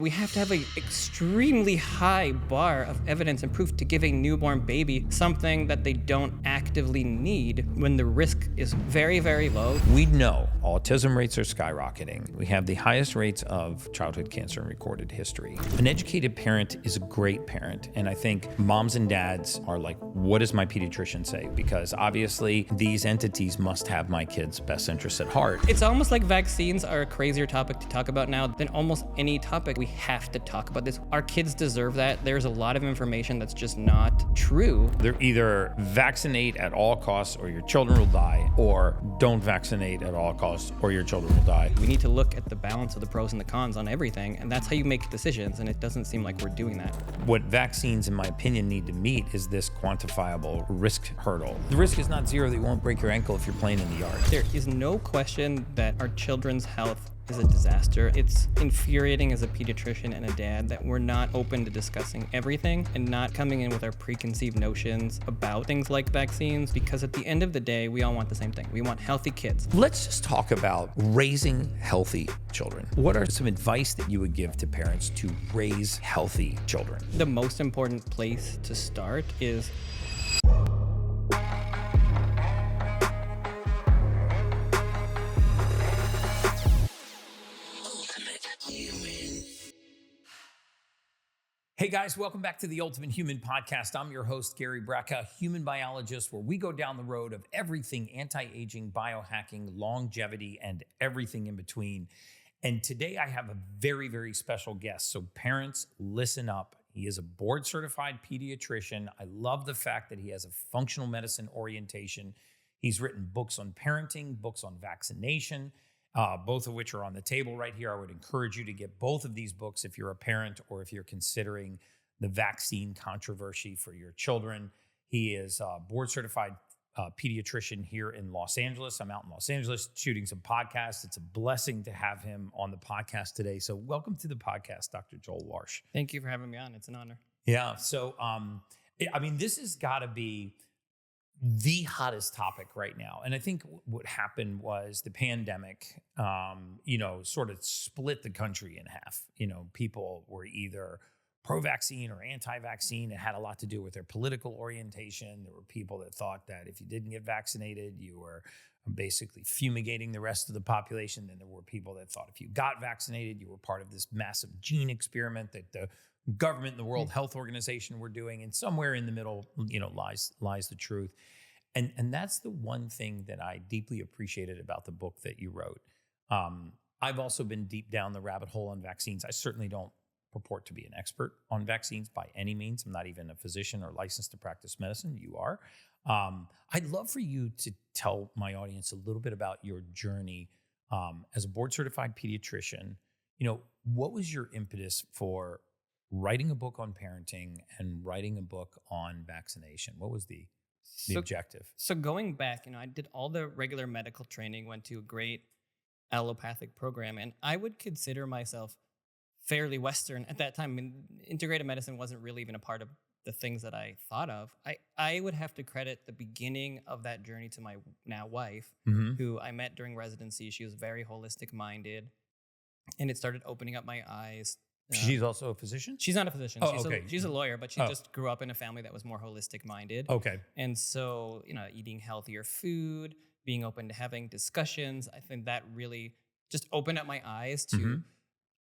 We have to have an extremely high bar of evidence and proof to give a newborn baby something that they don't actively need when the risk is very, very low. We know autism rates are skyrocketing. We have the highest rates of childhood cancer in recorded history. An educated parent is a great parent. And I think moms and dads are like, what does my pediatrician say? Because obviously these entities must have my kid's best interests at heart. It's almost like vaccines are a crazier topic to talk about now than almost any topic. We have to talk about this. Our kids deserve that. There's a lot of information that's just not true. They're either vaccinate at all costs or your children will die, or don't vaccinate at all costs or your children will die. We need to look at the balance of the pros and the cons on everything, and that's how you make decisions, and it doesn't seem like we're doing that. What vaccines, in my opinion, need to meet is this quantifiable risk hurdle. The risk is not zero that you won't break your ankle if you're playing in the yard. There is no question that our children's health is a disaster. It's infuriating as a pediatrician and a dad that we're not open to discussing everything and not coming in with our preconceived notions about things like vaccines, because at the end of the day, we all want the same thing. We want healthy kids. Let's just talk about raising healthy children. What are some advice that you would give to parents to raise healthy children? The most important place to start is Hey guys, welcome back to the Ultimate Human Podcast. I'm your host, Gary Brecka, human biologist, where we go down the road of everything anti-aging, biohacking, longevity, and everything in between. And today I have a very, very special guest. So parents, listen up. He is a board-certified pediatrician. I love the fact that he has a functional medicine orientation. He's written books on parenting, books on vaccination, both of which are on the table right here. I would encourage you to get both of these books if you're a parent or if you're considering the vaccine controversy for your children. He is a board-certified pediatrician here in Los Angeles. I'm out in Los Angeles shooting some podcasts. It's a blessing to have him on the podcast today. So welcome to the podcast, Dr. Joel Warsh. Thank you for having me on. It's an honor. Yeah. So, this has got to be the hottest topic right now. And I think what happened was the pandemic, sort of split the country in half. People were either pro-vaccine or anti-vaccine. It had a lot to do with their political orientation. There were people that thought that if you didn't get vaccinated, you were basically fumigating the rest of the population. Then there were people that thought if you got vaccinated, you were part of this massive gene experiment that the government and the World Health Organization were doing. And somewhere in the middle, lies the truth. And that's the one thing that I deeply appreciated about the book that you wrote. I've also been deep down the rabbit hole on vaccines. I certainly don't purport to be an expert on vaccines by any means. I'm not even a physician or licensed to practice medicine. You are. I'd love for you to tell my audience a little bit about your journey as a board-certified pediatrician. What was your impetus for writing a book on parenting and writing a book on vaccination? What was the objective? So going back, I did all the regular medical training, went to a great allopathic program, and I would consider myself fairly Western at that time. I mean, integrated medicine wasn't really even a part of the things that I thought of. I would have to credit the beginning of that journey to my now wife, who I met during residency. She was very holistic minded, and it started opening up my eyes. She's also a physician? She's not a physician. Oh, okay. She's a lawyer, but she just grew up in a family that was more holistic minded. Okay. And so, eating healthier food, being open to having discussions, I think that really just opened up my eyes to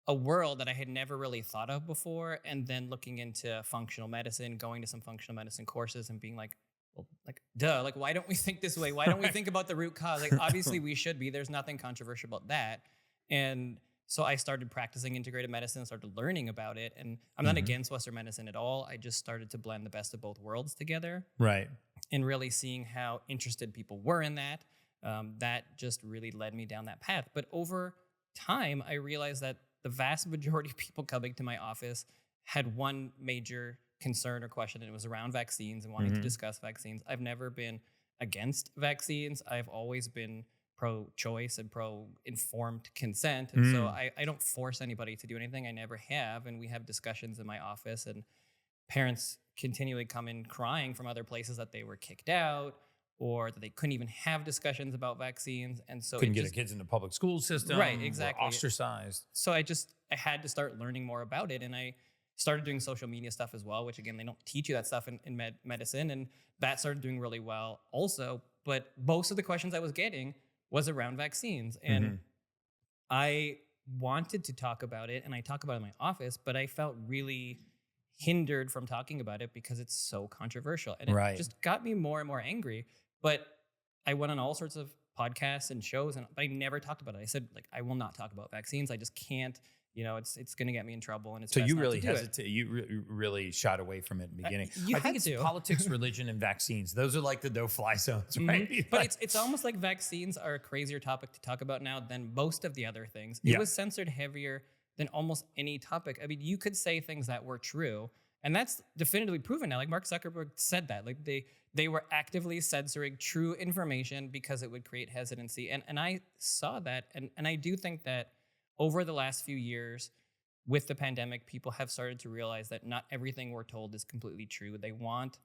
a world that I had never really thought of before. And then looking into functional medicine, going to some functional medicine courses and being like, well, duh, why don't we think this way? Why don't we think about the root cause? Obviously we should be. There's nothing controversial about that. And so I started practicing integrated medicine, started learning about it. And I'm not against Western medicine at all. I just started to blend the best of both worlds together. Right. And really seeing how interested people were in that. That just really led me down that path. But over time, I realized that the vast majority of people coming to my office had one major concern or question, and it was around vaccines and wanting to discuss vaccines. I've never been against vaccines. I've always been pro-choice and pro-informed consent. And so I don't force anybody to do anything. I never have. And we have discussions in my office, and parents continually come in crying from other places that they were kicked out or that they couldn't even have discussions about vaccines. And so couldn't get their kids in the public school system. Right, exactly. Ostracized. So I I had to start learning more about it. And I started doing social media stuff as well, which again, they don't teach you that stuff in medicine. And that started doing really well also. But most of the questions I was getting was around vaccines. And I wanted to talk about it, and I talk about it in my office, but I felt really hindered from talking about it because it's so controversial. And it just got me more and more angry. But I went on all sorts of podcasts and shows, but I never talked about it. I said, like, I will not talk about vaccines. I just can't. You know, it's going to get me in trouble. And it's so you really hesitate. You really shied away from it in the beginning. I think it's politics, religion, and vaccines. Those are like the no-fly zones, right? But it's almost like vaccines are a crazier topic to talk about now than most of the other things. It was censored heavier than almost any topic. I mean, you could say things that were true, and that's definitively proven now. Like Mark Zuckerberg said that, like they were actively censoring true information because it would create hesitancy. And I saw that, and I do think that over the last few years with the pandemic, people have started to realize that not everything we're told is completely true. They want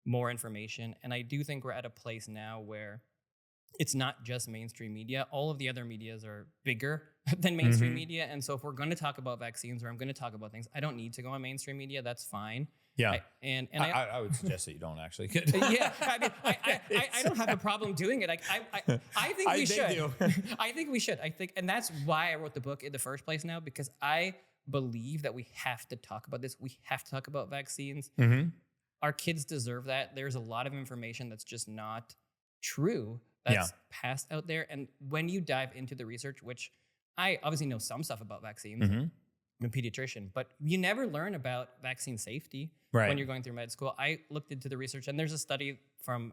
more information. And I do think we're at a place now where it's not just mainstream media. All of the other medias are bigger than mainstream media. And so if we're going to talk about vaccines or I'm going to talk about things, I don't need to go on mainstream media. That's fine. Yeah. I would suggest that you don't actually. Yeah. I mean, I don't have a problem doing it. I think we should. I think we should. And that's why I wrote the book in the first place now, because I believe that we have to talk about this. We have to talk about vaccines. Our kids deserve that. There's a lot of information that's just not true that's passed out there. And when you dive into the research, which I obviously know some stuff about vaccines, I'm a pediatrician, but you never learn about vaccine safety when you're going through med school. I looked into the research, and there's a study from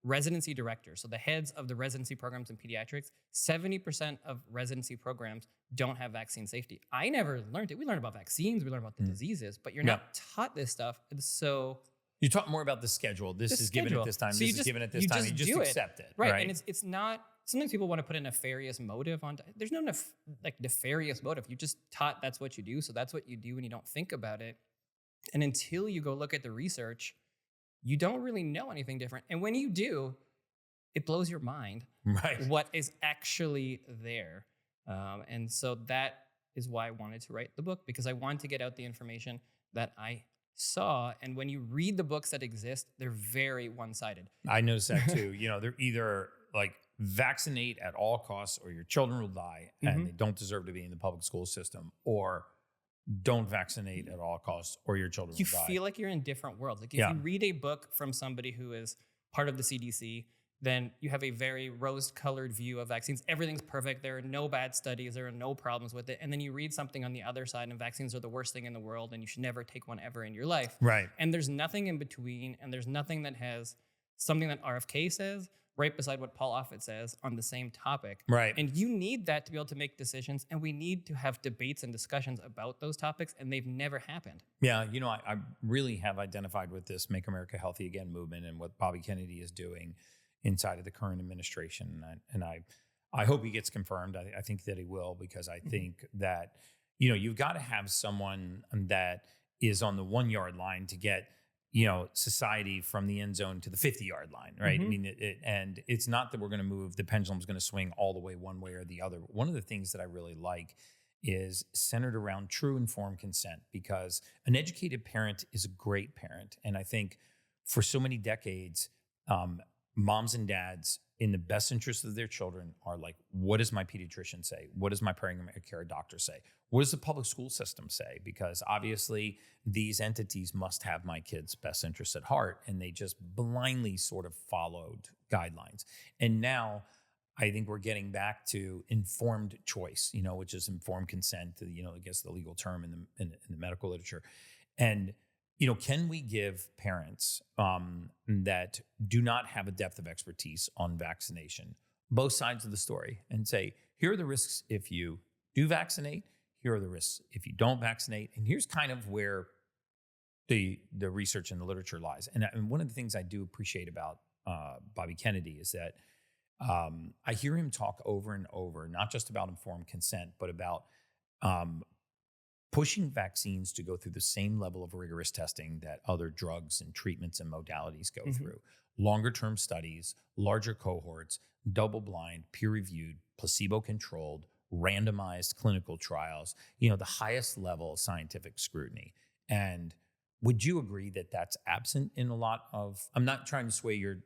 residency directors, so the heads of the residency programs in pediatrics. 70% of residency programs don't have vaccine safety. I never learned it. We learn about vaccines, we learn about the diseases, but you're not taught this stuff. And so you talk more about the schedule. This is given at this time. So this is given at this time. You just accept it. Right. And it's not, sometimes people want to put a nefarious motive on. There's no nefarious motive. You just taught that's what you do. So that's what you do, and you don't think about it. And until you go look at the research, you don't really know anything different. And when you do, it blows your mind what is actually there. And so that is why I wanted to write the book, because I wanted to get out the information that I saw. And when you read the books that exist, they're very one-sided. I noticed that too. They're either like vaccinate at all costs or your children will die and they don't deserve to be in the public school system, or don't vaccinate at all costs or your children will die. You feel like you're in different worlds. Like if you read a book from somebody who is part of the CDC, then you have a very rose-colored view of vaccines. Everything's perfect. There are no bad studies. There are no problems with it. And then you read something on the other side, and vaccines are the worst thing in the world, and you should never take one ever in your life. Right. And there's nothing in between, and there's nothing that has something that RFK says right beside what Paul Offit says on the same topic. Right. And you need that to be able to make decisions, and we need to have debates and discussions about those topics, and they've never happened. Yeah, I really have identified with this Make America Healthy Again movement and what Bobby Kennedy is doing inside of the current administration. And I hope he gets confirmed. I think that he will, because I think that, you've got to have someone that is on the 1 yard line to get, society from the end zone to the 50-yard line, right? I mean, and it's not that we're going to move, the pendulum's going to swing all the way one way or the other. One of the things that I really like is centered around true informed consent, because an educated parent is a great parent. And I think for so many decades, moms and dads in the best interest of their children are like, what does my pediatrician say? What does my primary care doctor say? What does the public school system say? Because obviously these entities must have my kid's best interest at heart, and they just blindly sort of followed guidelines. And now I think we're getting back to informed choice, which is informed consent, I guess the legal term in the medical literature. And can we give parents that do not have a depth of expertise on vaccination both sides of the story and say, here are the risks if you do vaccinate, here are the risks if you don't vaccinate, and here's kind of where the research and the literature lies. And one of the things I do appreciate about Bobby Kennedy is that I hear him talk over and over, not just about informed consent, but about pushing vaccines to go through the same level of rigorous testing that other drugs and treatments and modalities go through. Longer term studies, larger cohorts, double blind, peer reviewed, placebo controlled, randomized clinical trials, you know, the highest level of scientific scrutiny. And would you agree that that's absent in a lot of, I'm not trying to sway your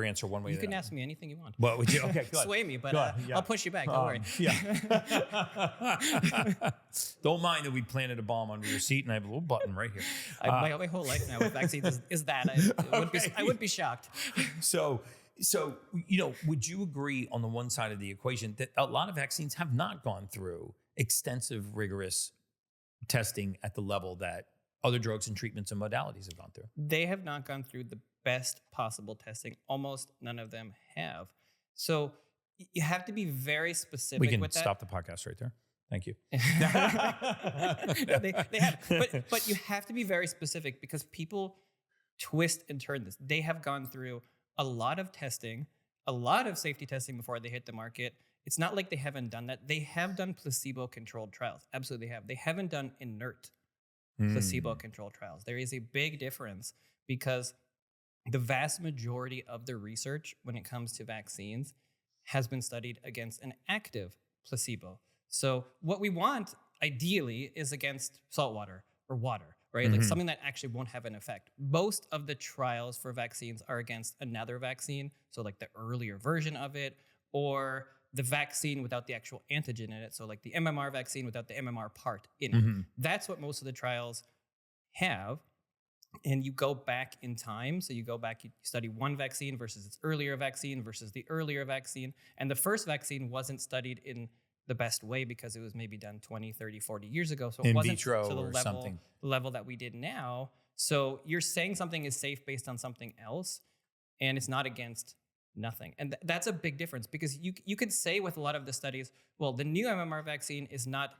answer one way or You the can other. ask me anything you want. Well, would you? Okay, good. Sway me, but Yeah. I'll push you back. Don't worry. Yeah. Don't mind that we planted a bomb under your seat and I have a little button right here. My whole life now with vaccines is that. I would be shocked. So, you know, would you agree on the one side of the equation that a lot of vaccines have not gone through extensive, rigorous testing at the level that other drugs and treatments and modalities have gone through? They have not gone through the best possible testing. Almost none of them have. So you have to be very specific with that. We can stop the podcast right there. Thank you. they have. But you have to be very specific because people twist and turn this. They have gone through a lot of testing, a lot of safety testing before they hit the market. It's not like they haven't done that. They have done placebo-controlled trials. Absolutely have. They haven't done inert placebo-controlled trials. There is a big difference because the vast majority of the research when it comes to vaccines has been studied against an active placebo. So what we want ideally is against salt water or water, right? Like something that actually won't have an effect. Most of the trials for vaccines are against another vaccine. So like the earlier version of it or the vaccine without the actual antigen in it. So like the MMR vaccine without the MMR part in it. That's what most of the trials have. And you go back in time. So you go back, you study one vaccine versus its earlier vaccine versus the earlier vaccine. And the first vaccine wasn't studied in the best way because it was maybe done 20, 30, 40 years ago. So it wasn't vitro to the or something. level that we did now. So you're saying something is safe based on something else, and it's not against nothing. And that's a big difference because you could say with a lot of the studies, well, the new MMR vaccine is not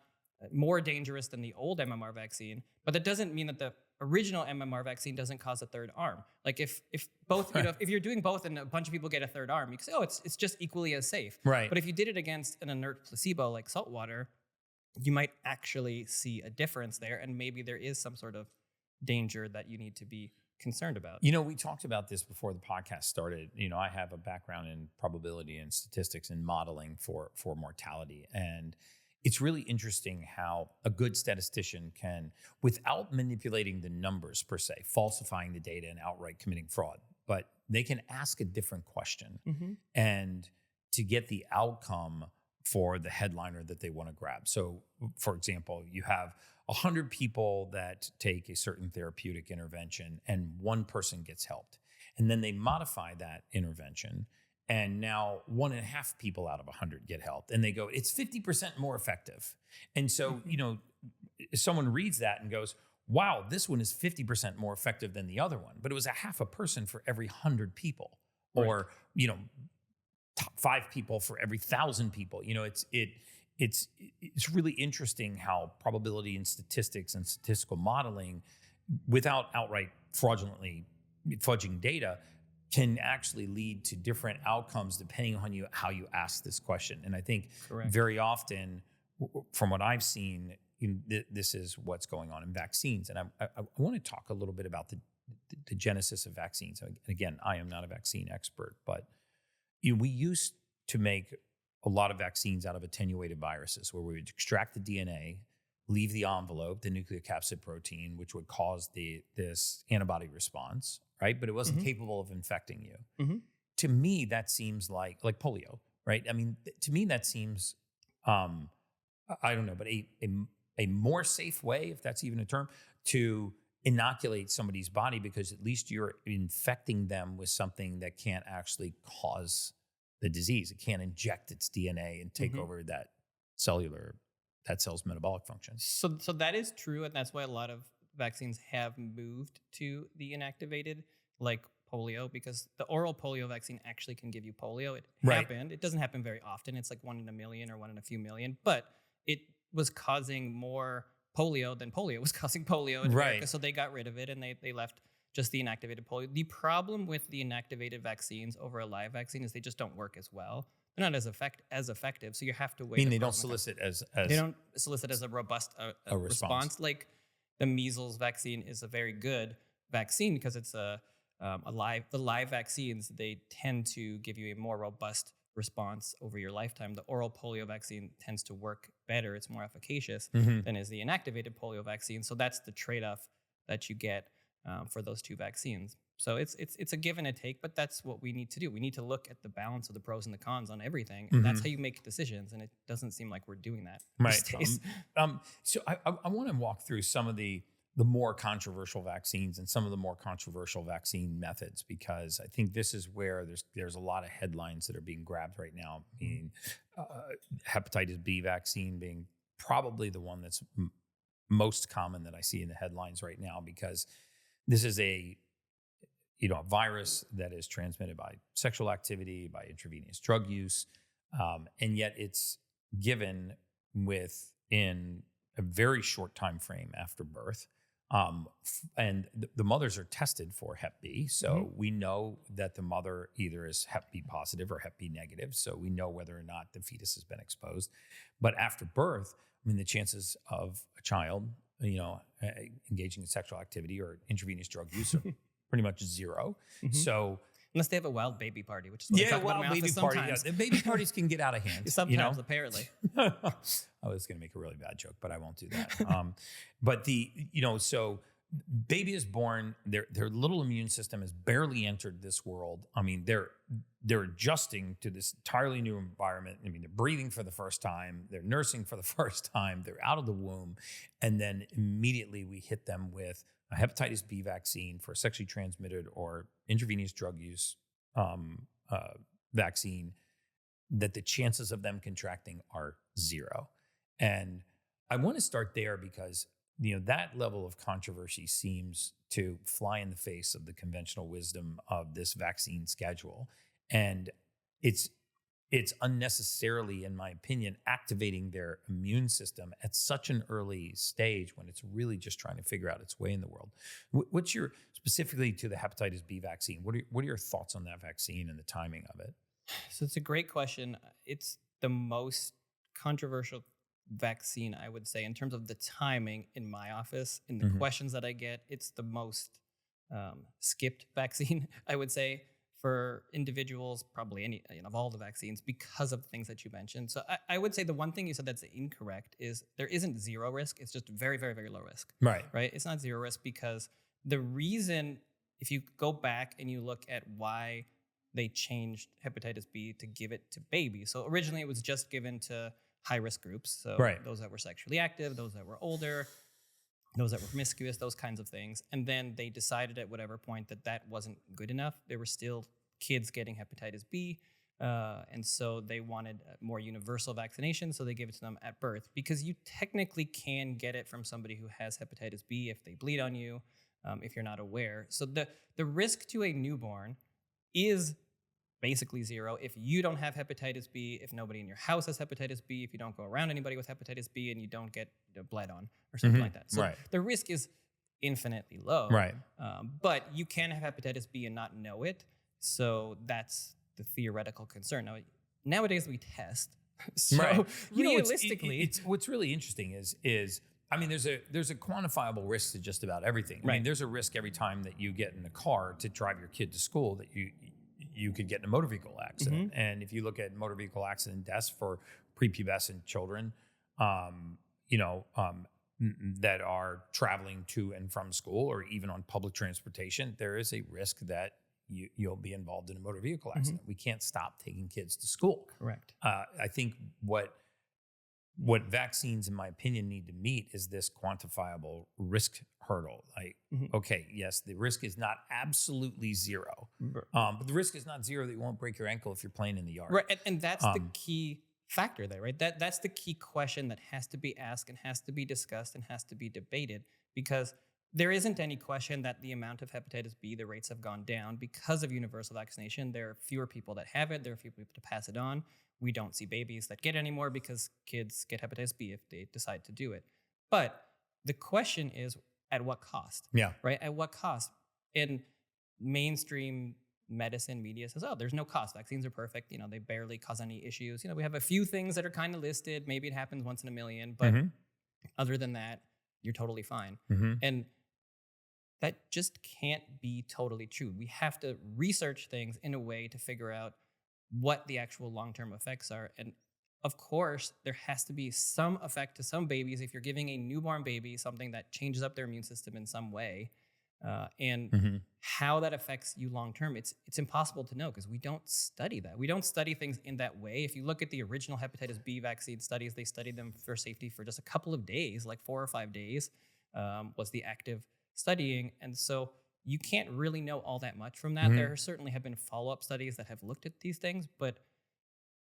more dangerous than the old MMR vaccine, but that doesn't mean that the original MMR vaccine doesn't cause a third arm. Like if both, you know, if you're doing both and a bunch of people get a third arm, you can say, oh, it's just equally as safe. Right. But if you did it against an inert placebo like salt water, you might actually see a difference there, and maybe there is some sort of danger that you need to be concerned about. You know, we talked about this before the podcast started. You know, I have a background in probability and statistics and modeling for mortality. And it's really interesting how a good statistician can, without manipulating the numbers per se, falsifying the data and outright committing fraud, but they can ask a different question and to get the outcome for the headliner that they want to grab. So, for example, you have 100 people that take a certain therapeutic intervention and one person gets helped. And then they modify that intervention and now 1.5 people out of 100 get helped. And they go, it's 50% more effective. And so, you know, someone reads that and goes, wow, this one is 50% more effective than the other one. But it was a half a person for every 100 people or, you know, 5 people for every 1,000 people. You know, it's really interesting how probability and statistics and statistical modeling, without outright fraudulently fudging data, can actually lead to different outcomes depending on how you ask this question. And I think very often, from what I've seen, this is what's going on in vaccines. And I want to talk a little bit about the genesis of vaccines. And again, I am not a vaccine expert, but we used to make a lot of vaccines out of attenuated viruses where we would extract the DNA, leave the envelope, the nucleocapsid protein, which would cause this antibody response, right? But it wasn't capable of infecting you. To me, that seems like polio, right? I mean, to me, that seems, I don't know, but a more safe way, if that's even a term, to inoculate somebody's body, because at least you're infecting them with something that can't actually cause the disease. It can't inject its DNA and take over that cell's metabolic function. So that is true, and that's why a lot of vaccines have moved to the inactivated, like polio, because the oral polio vaccine actually can give you polio. It happened. It doesn't happen very often. It's like 1 in a million or 1 in a few million, but it was causing more polio than polio was causing polio in America, so they got rid of it and they left just the inactivated polio. The problem with the inactivated vaccines over a live vaccine is they just don't work as well. They're not as effective, so you have to wait. I mean, they don't solicit as they don't solicit as a robust response. Like the measles vaccine is a very good vaccine because it's the live vaccines, they tend to give you a more robust response over your lifetime. The oral polio vaccine tends to work better. It's more efficacious Mhm. than is the inactivated polio vaccine. So that's the trade-off that you get for those two vaccines. So it's a give and a take, but that's what we need to do. We need to look at the balance of the pros and the cons on everything, and that's Mhm. how you make decisions. And it doesn't seem like we're doing that Right. these days. So I want to walk through some of the more controversial vaccines and some of the more controversial vaccine methods, because I think this is where there's a lot of headlines that are being grabbed right now. I mean, hepatitis B vaccine being probably the one that's most common that I see in the headlines right now, because this is a virus that is transmitted by sexual activity, by intravenous drug use, and yet it's given within a very short time frame after birth. And the mothers are tested for Hep B, so we know that the mother either is Hep B positive or Hep B negative, so we know whether or not the fetus has been exposed. But after birth, I mean, the chances of a child, engaging in sexual activity or intravenous drug use are pretty much zero. So Unless they have a wild baby party, which is what I talk about in my baby office party. sometimes. The baby parties can get out of hand. Sometimes, apparently. I was going to make a really bad joke, but I won't do that. But so baby is born, their little immune system has barely entered this world. I mean, they're adjusting to this entirely new environment. I mean, they're breathing for the first time, they're nursing for the first time, they're out of the womb, and then immediately we hit them with a hepatitis B vaccine for sexually transmitted or intravenous drug use vaccine, that the chances of them contracting are zero. And I want to start there because that level of controversy seems to fly in the face of the conventional wisdom of this vaccine schedule. And it's unnecessarily, in my opinion, activating their immune system at such an early stage when it's really just trying to figure out its way in the world. What's your, specifically to the hepatitis B vaccine, what are your thoughts on that vaccine and the timing of it? So it's a great question. It's the most controversial vaccine, I would say, in terms of the timing in my office, in the questions that I get. It's the most skipped vaccine, I would say, for individuals, probably any of all the vaccines, because of the things that you mentioned. So I would say the one thing you said that's incorrect is there isn't zero risk. It's just very, very, very low risk. Right. It's not zero risk because the reason, if you go back and you look at why they changed hepatitis B to give it to babies. So originally it was just given to high-risk groups. So those that were sexually active, those that were older, those that were promiscuous, those kinds of things. And then they decided at whatever point that wasn't good enough. There were still kids getting hepatitis B. And so they wanted more universal vaccination. So they gave it to them at birth, because you technically can get it from somebody who has hepatitis B if they bleed on you, if you're not aware. So the risk to a newborn is basically zero if you don't have hepatitis B, if nobody in your house has hepatitis B, if you don't go around anybody with hepatitis B, and you don't get bled on or something like that. So the risk is infinitely low. Right. But you can have hepatitis B and not know it. So that's the theoretical concern. Now, nowadays we test. So realistically, it's what's really interesting is I mean, there's a quantifiable risk to just about everything. I mean, there's a risk every time that you get in a car to drive your kid to school that you could get in a motor vehicle accident. And if you look at motor vehicle accident deaths for prepubescent children, that are traveling to and from school or even on public transportation, there is a risk that you'll be involved in a motor vehicle accident. We can't stop taking kids to school. Correct. I think what vaccines, in my opinion, need to meet is this quantifiable risk hurdle. Like, okay, yes, the risk is not absolutely zero, but the risk is not zero that you won't break your ankle if you're playing in the yard. Right, and that's the key factor there, right? That's the key question that has to be asked and has to be discussed and has to be debated, because there isn't any question that the amount of hepatitis B, the rates have gone down because of universal vaccination. There are fewer people that have it. There are fewer people to pass it on. We don't see babies that get it anymore because kids get hepatitis B if they decide to do it. But the question is, at what cost? Yeah. Right? At what cost? And mainstream medicine media says, oh, there's no cost. Vaccines are perfect. They barely cause any issues. We have a few things that are kind of listed. Maybe it happens once in a million, but other than that, you're totally fine. And that just can't be totally true. We have to research things in a way to figure out what the actual long-term effects are. And of course, there has to be some effect to some babies. If you're giving a newborn baby something that changes up their immune system in some way, and Mhm. how that affects you long-term, it's impossible to know because we don't study that. We don't study things in that way. If you look at the original hepatitis B vaccine studies, they studied them for safety for just a couple of days, like 4 or 5 days was the active studying. And so you can't really know all that much from that. Mhm. There certainly have been follow-up studies that have looked at these things, but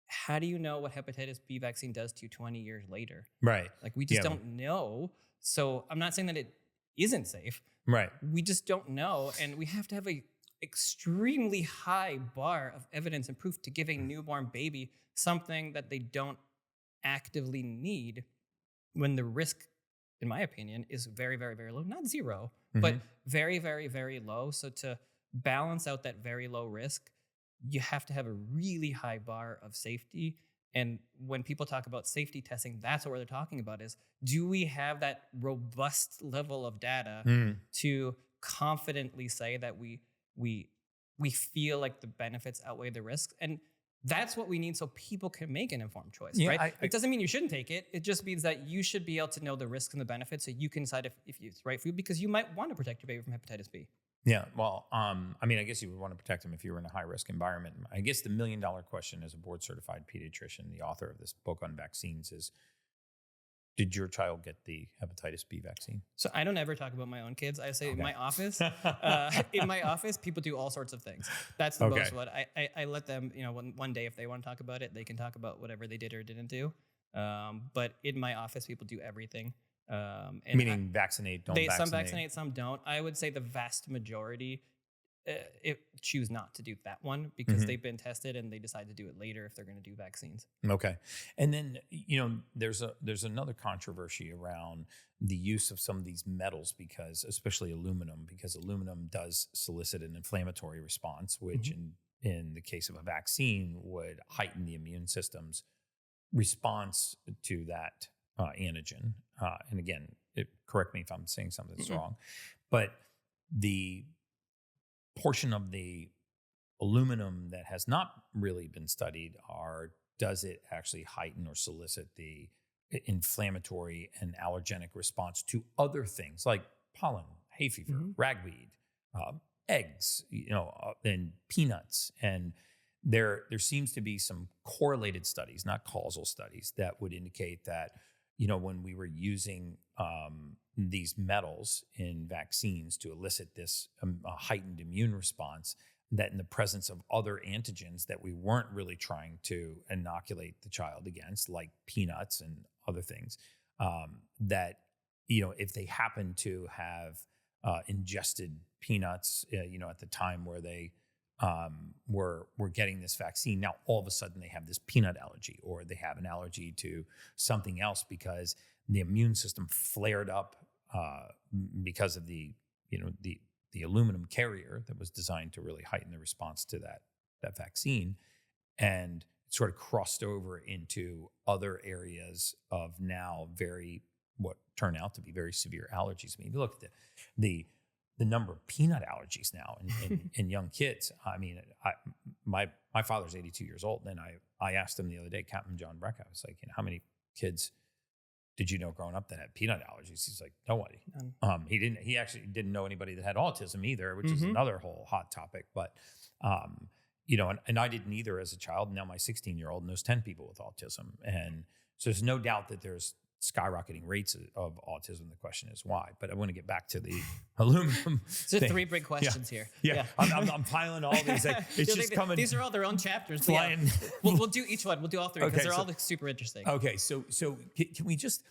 how do you know what hepatitis B vaccine does to you 20 years later? Right. Like, we just Yeah. don't know. So I'm not saying that it isn't safe. Right. We just don't know. And we have to have a extremely high bar of evidence and proof to give a newborn baby something that they don't actively need, when the risk, in my opinion, is very, very, very low. Not zero, but Mhm. very, very, very low. So to balance out that very low risk, you have to have a really high bar of safety. And when people talk about safety testing, that's what they're talking about is, do we have that robust level of data Mm. to confidently say that we feel like the benefits outweigh the risks? And that's what we need so people can make an informed choice, Yeah, right? It doesn't mean you shouldn't take it. It just means that you should be able to know the risks and the benefits so you can decide if it's right for you, because you might want to protect your baby from hepatitis B. Yeah. Well, I mean, I guess you would want to protect them if you were in a high risk environment. I guess the $1 million question as a board certified pediatrician, the author of this book on vaccines, is, did your child get the hepatitis B vaccine? So I don't ever talk about my own kids. I say in Okay. my office, people do all sorts of things. That's the Okay. most what I let them, one day if they want to talk about it, they can talk about whatever they did or didn't do. But in my office, people do everything. And Meaning vaccinate, don't vaccinate. Some vaccinate, some don't. I would say the vast majority choose not to do that one because Mhm. they've been tested and they decide to do it later if they're going to do vaccines. Okay. And then, there's another controversy around the use of some of these metals, because especially aluminum, because aluminum does solicit an inflammatory response, which in the case of a vaccine would heighten the immune system's response to that antigen. And again, correct me if I'm saying something that's wrong, but the portion of the aluminum that has not really been studied are, does it actually heighten or solicit the inflammatory and allergenic response to other things like pollen, hay fever, ragweed, eggs, and peanuts. And there seems to be some correlated studies, not causal studies, that would indicate that, when we were using these metals in vaccines to elicit this heightened immune response, that in the presence of other antigens that we weren't really trying to inoculate the child against, like peanuts and other things, that, if they happen to have ingested peanuts, at the time where they were getting this vaccine, now all of a sudden they have this peanut allergy, or they have an allergy to something else because the immune system flared up because of the aluminum carrier that was designed to really heighten the response to that vaccine, and sort of crossed over into other areas of now what turn out to be very severe allergies. I mean, if you look at the number of peanut allergies now in young kids. I mean, my father's 82 years old, and I asked him the other day, Captain John Brecka, I was like, how many kids did you know growing up that had peanut allergies? He's like, nobody. He actually didn't know anybody that had autism either, which is another whole hot topic. But, and I didn't either as a child. Now my 16-year-old knows 10 people with autism. And so there's no doubt that there's skyrocketing rates of autism. The question is why. But I want to get back to the aluminum. So 3 big questions here. Yeah. I'm piling all these. It's just coming. These are all their own chapters. Flying. Yeah. We'll do each one. We'll do all 3 because Okay, they're all super interesting. Okay. So can we just,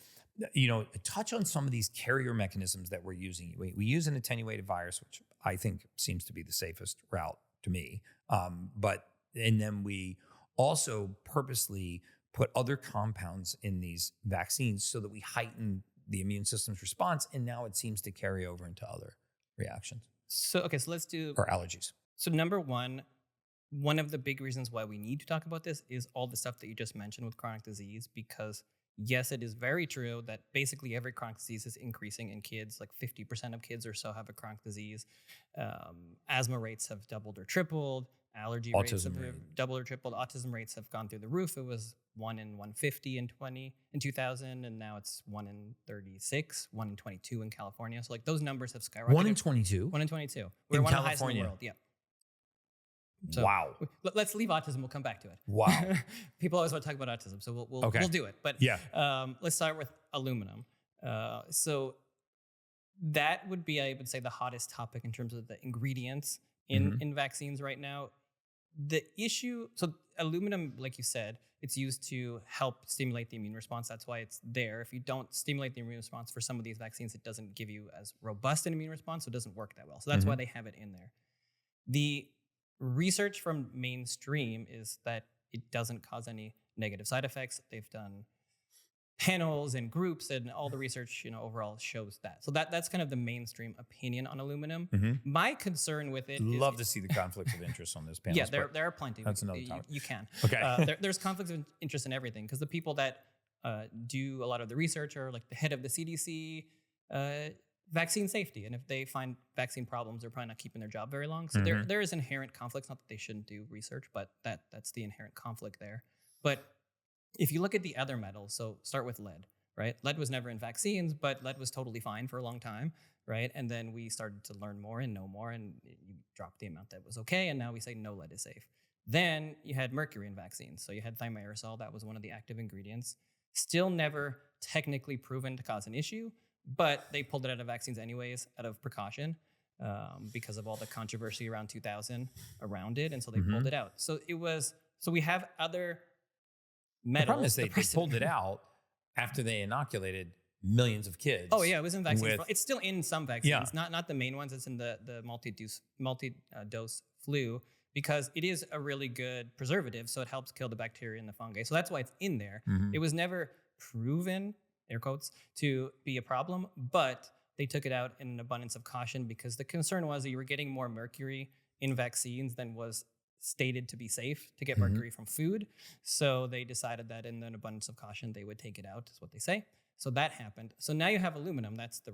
touch on some of these carrier mechanisms that we're using? We use an attenuated virus, which I think seems to be the safest route to me. And then we also purposely put other compounds in these vaccines so that we heighten the immune system's response. And now it seems to carry over into other reactions. So let's do... Or allergies. So number one of the big reasons why we need to talk about this is all the stuff that you just mentioned with chronic disease, because yes, it is very true that basically every chronic disease is increasing in kids. Like 50% of kids or so have a chronic disease. Asthma rates have doubled or tripled. allergy rates Autism have rate. doubled or tripled. Autism rates have gone through the roof. It was 1 in 150 in 2000, and now it's 1 in 36, 1 in 22 in California. So like those numbers have skyrocketed. 1 in 22? 1 in 22. We're In one of the highest in the California? world. Yeah. So Wow. let's leave autism. We'll come back to it. Wow. People always want to talk about autism, so we'll Okay. we'll do it. But Yeah. let's start with aluminum. So that would be, I would say, the hottest topic in terms of the ingredients in vaccines right now. The issue, so aluminum, like you said, it's used to help stimulate the immune response. That's why it's there. If you don't stimulate the immune response for some of these vaccines, it doesn't give you as robust an immune response, so it doesn't work that well. So that's why they have it in there. The research from mainstream is that it doesn't cause any negative side effects. They've done panels and groups, and all the research, overall shows that. So that's kind of the mainstream opinion on aluminum. My concern with it is, Love to see the conflicts of interest on this panel. yeah, there are plenty. That's another topic. You can. Okay. There's conflicts of interest in everything, because the people that do a lot of the research are like the head of the CDC, vaccine safety. And if they find vaccine problems, they're probably not keeping their job very long. So there is inherent conflicts. Not that they shouldn't do research, but that's the inherent conflict there. But if you look at the other metals, so start with lead, right? Lead was never in vaccines, but lead was totally fine for a long time, right? And then we started to learn more and know more, and you dropped the amount that was okay, and now we say no, lead is safe. Then you had mercury in vaccines. So you had thimerosal, that was one of the active ingredients. Still never technically proven to cause an issue, but they pulled it out of vaccines anyways, out of precaution, because of all the controversy around 2000 around it, and so they pulled it out. So we have other metals. The problem is they pulled it out after they inoculated millions of kids. Oh yeah, it was in vaccines. It's still in some vaccines, not the main ones. It's in the multi-dose flu, because it is a really good preservative, so it helps kill the bacteria and the fungi. So that's why it's in there. It was never proven, air quotes, to be a problem, but they took it out in an abundance of caution, because the concern was that you were getting more mercury in vaccines than was stated to be safe to get mercury from food. So they decided that in an abundance of caution, they would take it out, is what they say. So that happened. So now you have aluminum. That's the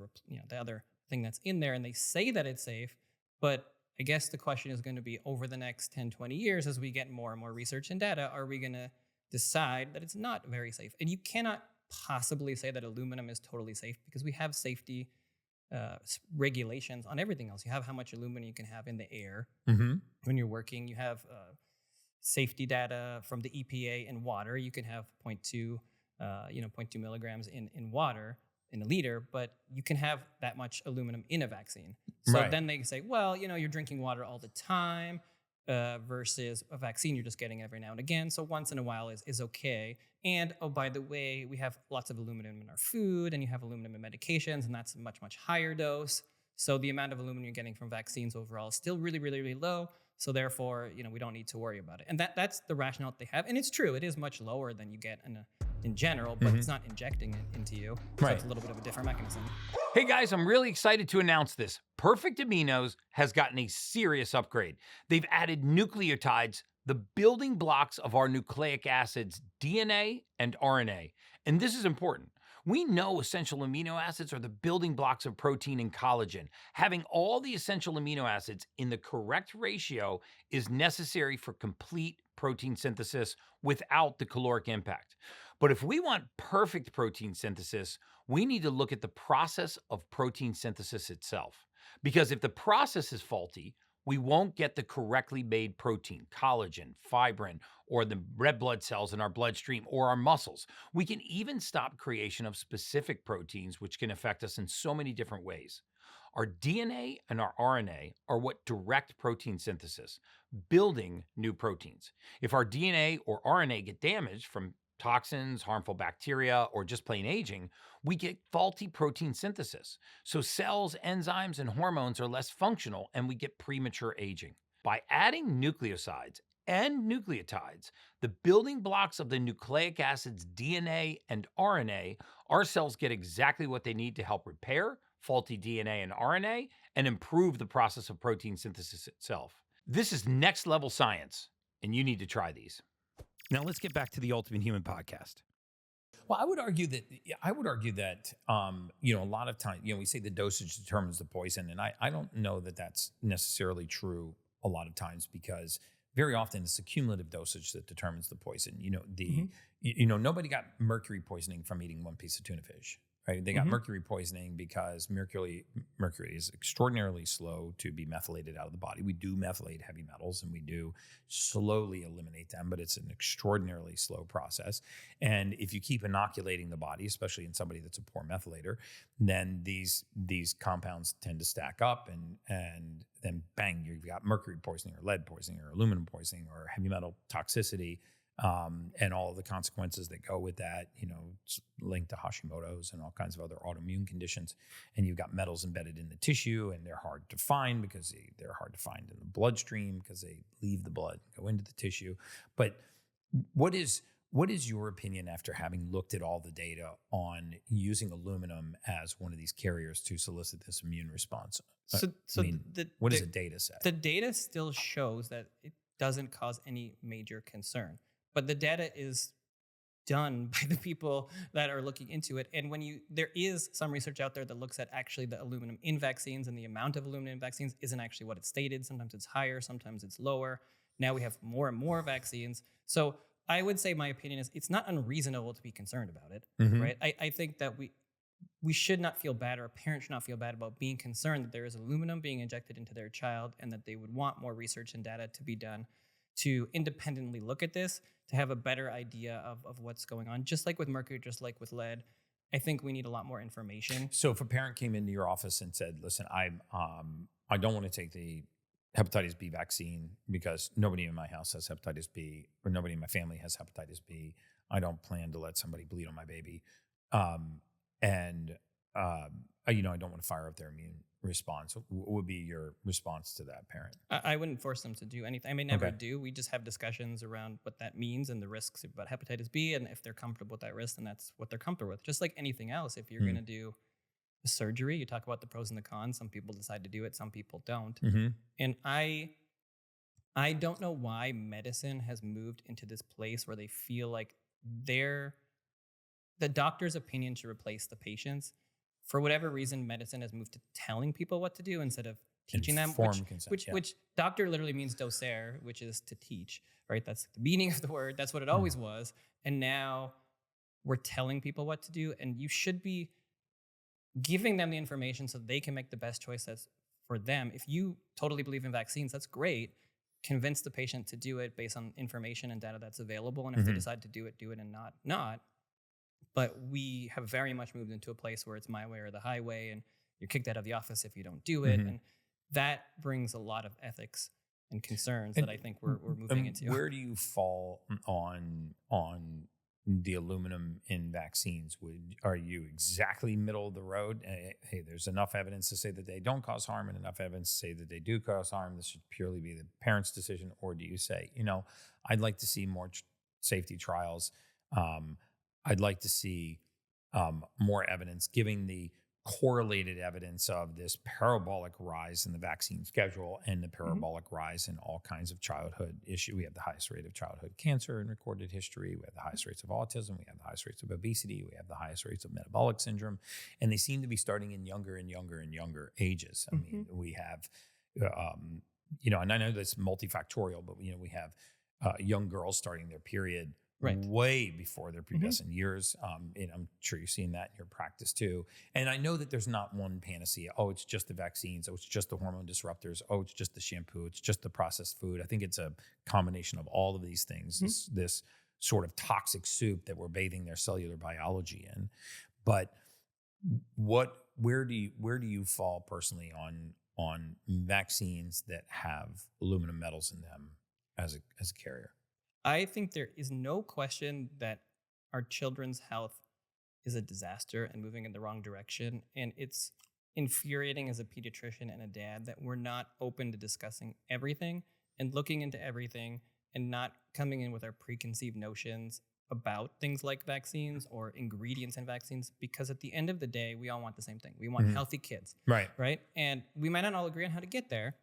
other thing that's in there, and they say that it's safe, but I guess the question is going to be, over the next 10, 20 years, as we get more and more research and data, are we going to decide that it's not very safe? And you cannot possibly say that aluminum is totally safe, because we have safety regulations on everything else. You have how much aluminum you can have in the air when you're working. You have safety data from the EPA in water. You can have 0.2 milligrams in water in a liter, but you can have that much aluminum in a vaccine. So then they say, well, you're drinking water all the time, versus a vaccine, you're just getting every now and again. So once in a while is okay. And, oh, by the way, we have lots of aluminum in our food, and you have aluminum in medications, and that's a much, much higher dose. So the amount of aluminum you're getting from vaccines overall is still really, really, really low. So therefore, we don't need to worry about it. And that's the rationale that they have. And it's true, it is much lower than you get in general, but it's not injecting it into you. So it's a little bit of a different mechanism. Hey guys, I'm really excited to announce this. Perfect Aminos has gotten a serious upgrade. They've added nucleotides, the building blocks of our nucleic acids, DNA and RNA. And this is important. We know essential amino acids are the building blocks of protein and collagen. Having all the essential amino acids in the correct ratio is necessary for complete protein synthesis without the caloric impact. But if we want perfect protein synthesis, we need to look at the process of protein synthesis itself. Because if the process is faulty, we won't get the correctly made protein, collagen, fibrin, or the red blood cells in our bloodstream or our muscles. We can even stop creation of specific proteins, which can affect us in so many different ways. Our DNA and our RNA are what direct protein synthesis, building new proteins. If our DNA or RNA get damaged from toxins, harmful bacteria, or just plain aging, we get faulty protein synthesis. So cells, enzymes, and hormones are less functional, and we get premature aging. By adding nucleosides and nucleotides, the building blocks of the nucleic acids DNA and RNA, our cells get exactly what they need to help repair faulty DNA and RNA and improve the process of protein synthesis itself. This is next level science, and you need to try these. Now let's get back to the Ultimate Human podcast. Well, I would argue that a lot of times, we say the dosage determines the poison, and I don't know that that's necessarily true a lot of times, because very often it's the cumulative dosage that determines the poison. Mm-hmm. Nobody got mercury poisoning from eating one piece of tuna fish, right? They got Mm-hmm. mercury poisoning because mercury is extraordinarily slow to be methylated out of the body. We do methylate heavy metals and we do slowly eliminate them, but it's an extraordinarily slow process. And if you keep inoculating the body, especially in somebody that's a poor methylator, then these compounds tend to stack up and then bang, you've got mercury poisoning or lead poisoning or aluminum poisoning or heavy metal toxicity. And all the consequences that go with that, it's linked to Hashimoto's and all kinds of other autoimmune conditions. And you've got metals embedded in the tissue, and they're hard to find because they're hard to find in the bloodstream because they leave the blood, go into the tissue. But what is your opinion after having looked at all the data on using aluminum as one of these carriers to solicit this immune response? What does the data say? The data still shows that it doesn't cause any major concern. But the data is done by the people that are looking into it. And there is some research out there that looks at actually the aluminum in vaccines, and the amount of aluminum in vaccines isn't actually what it's stated. Sometimes it's higher, sometimes it's lower. Now we have more and more vaccines. So I would say my opinion is it's not unreasonable to be concerned about it, Mm-hmm. right? I think that we should not feel bad, or a parent should not feel bad about being concerned that there is aluminum being injected into their child, and that they would want more research and data to be done to independently look at this, to have a better idea of what's going on. Just like with mercury, just like with lead, I think we need a lot more information. So if a parent came into your office and said, listen, I don't want to take the hepatitis B vaccine because nobody in my house has hepatitis B, or nobody in my family has hepatitis B. I don't plan to let somebody bleed on my baby. I don't want to fire up their immune response. What would be your response to that parent? I wouldn't force them to do anything. I may never Okay. do. We just have discussions around what that means and the risks about hepatitis B. And if they're comfortable with that risk, then that's what they're comfortable with. Just like anything else, if you're going to do a surgery, you talk about the pros and the cons. Some people decide to do it, some people don't. Mm-hmm. And I don't know why medicine has moved into this place where they feel like the doctor's opinion should replace the patient's. For whatever reason, medicine has moved to telling people what to do instead of teaching them, Informed consent, which doctor literally means docere, which is to teach, right? That's the meaning of the word. That's what it always was. And now we're telling people what to do, and you should be giving them the information so they can make the best choice that's for them. If you totally believe in vaccines, that's great. Convince the patient to do it based on information and data that's available. And if they decide to do it and not. But we have very much moved into a place where it's my way or the highway, and you're kicked out of the office if you don't do it. And that brings a lot of ethics and concerns that I think we're moving into. Where do you fall on the aluminum in vaccines? Are you exactly middle of the road? Hey, there's enough evidence to say that they don't cause harm and enough evidence to say that they do cause harm. This should purely be the parent's decision. Or do you say, I'd like to see more safety trials. I'd like to see more evidence, giving the correlated evidence of this parabolic rise in the vaccine schedule and the parabolic rise in all kinds of childhood issue. We have the highest rate of childhood cancer in recorded history. We have the highest rates of autism. We have the highest rates of obesity. We have the highest rates of metabolic syndrome. And they seem to be starting in younger and younger and younger ages. I mean, we have, and I know that's multifactorial, but, we have young girls starting their period way before their pubescent years. And I'm sure you're seeing that in your practice too. And I know that there's not one panacea. Oh, it's just the vaccines. Oh, it's just the hormone disruptors. Oh, it's just the shampoo. It's just the processed food. I think it's a combination of all of these things, this sort of toxic soup that we're bathing their cellular biology in. But where do you fall personally on vaccines that have aluminum metals in them as a carrier? I think there is no question that our children's health is a disaster and moving in the wrong direction. And it's infuriating as a pediatrician and a dad that we're not open to discussing everything and looking into everything and not coming in with our preconceived notions about things like vaccines or ingredients in vaccines. Because at the end of the day, we all want the same thing. We want healthy kids. Right. And we might not all agree on how to get there.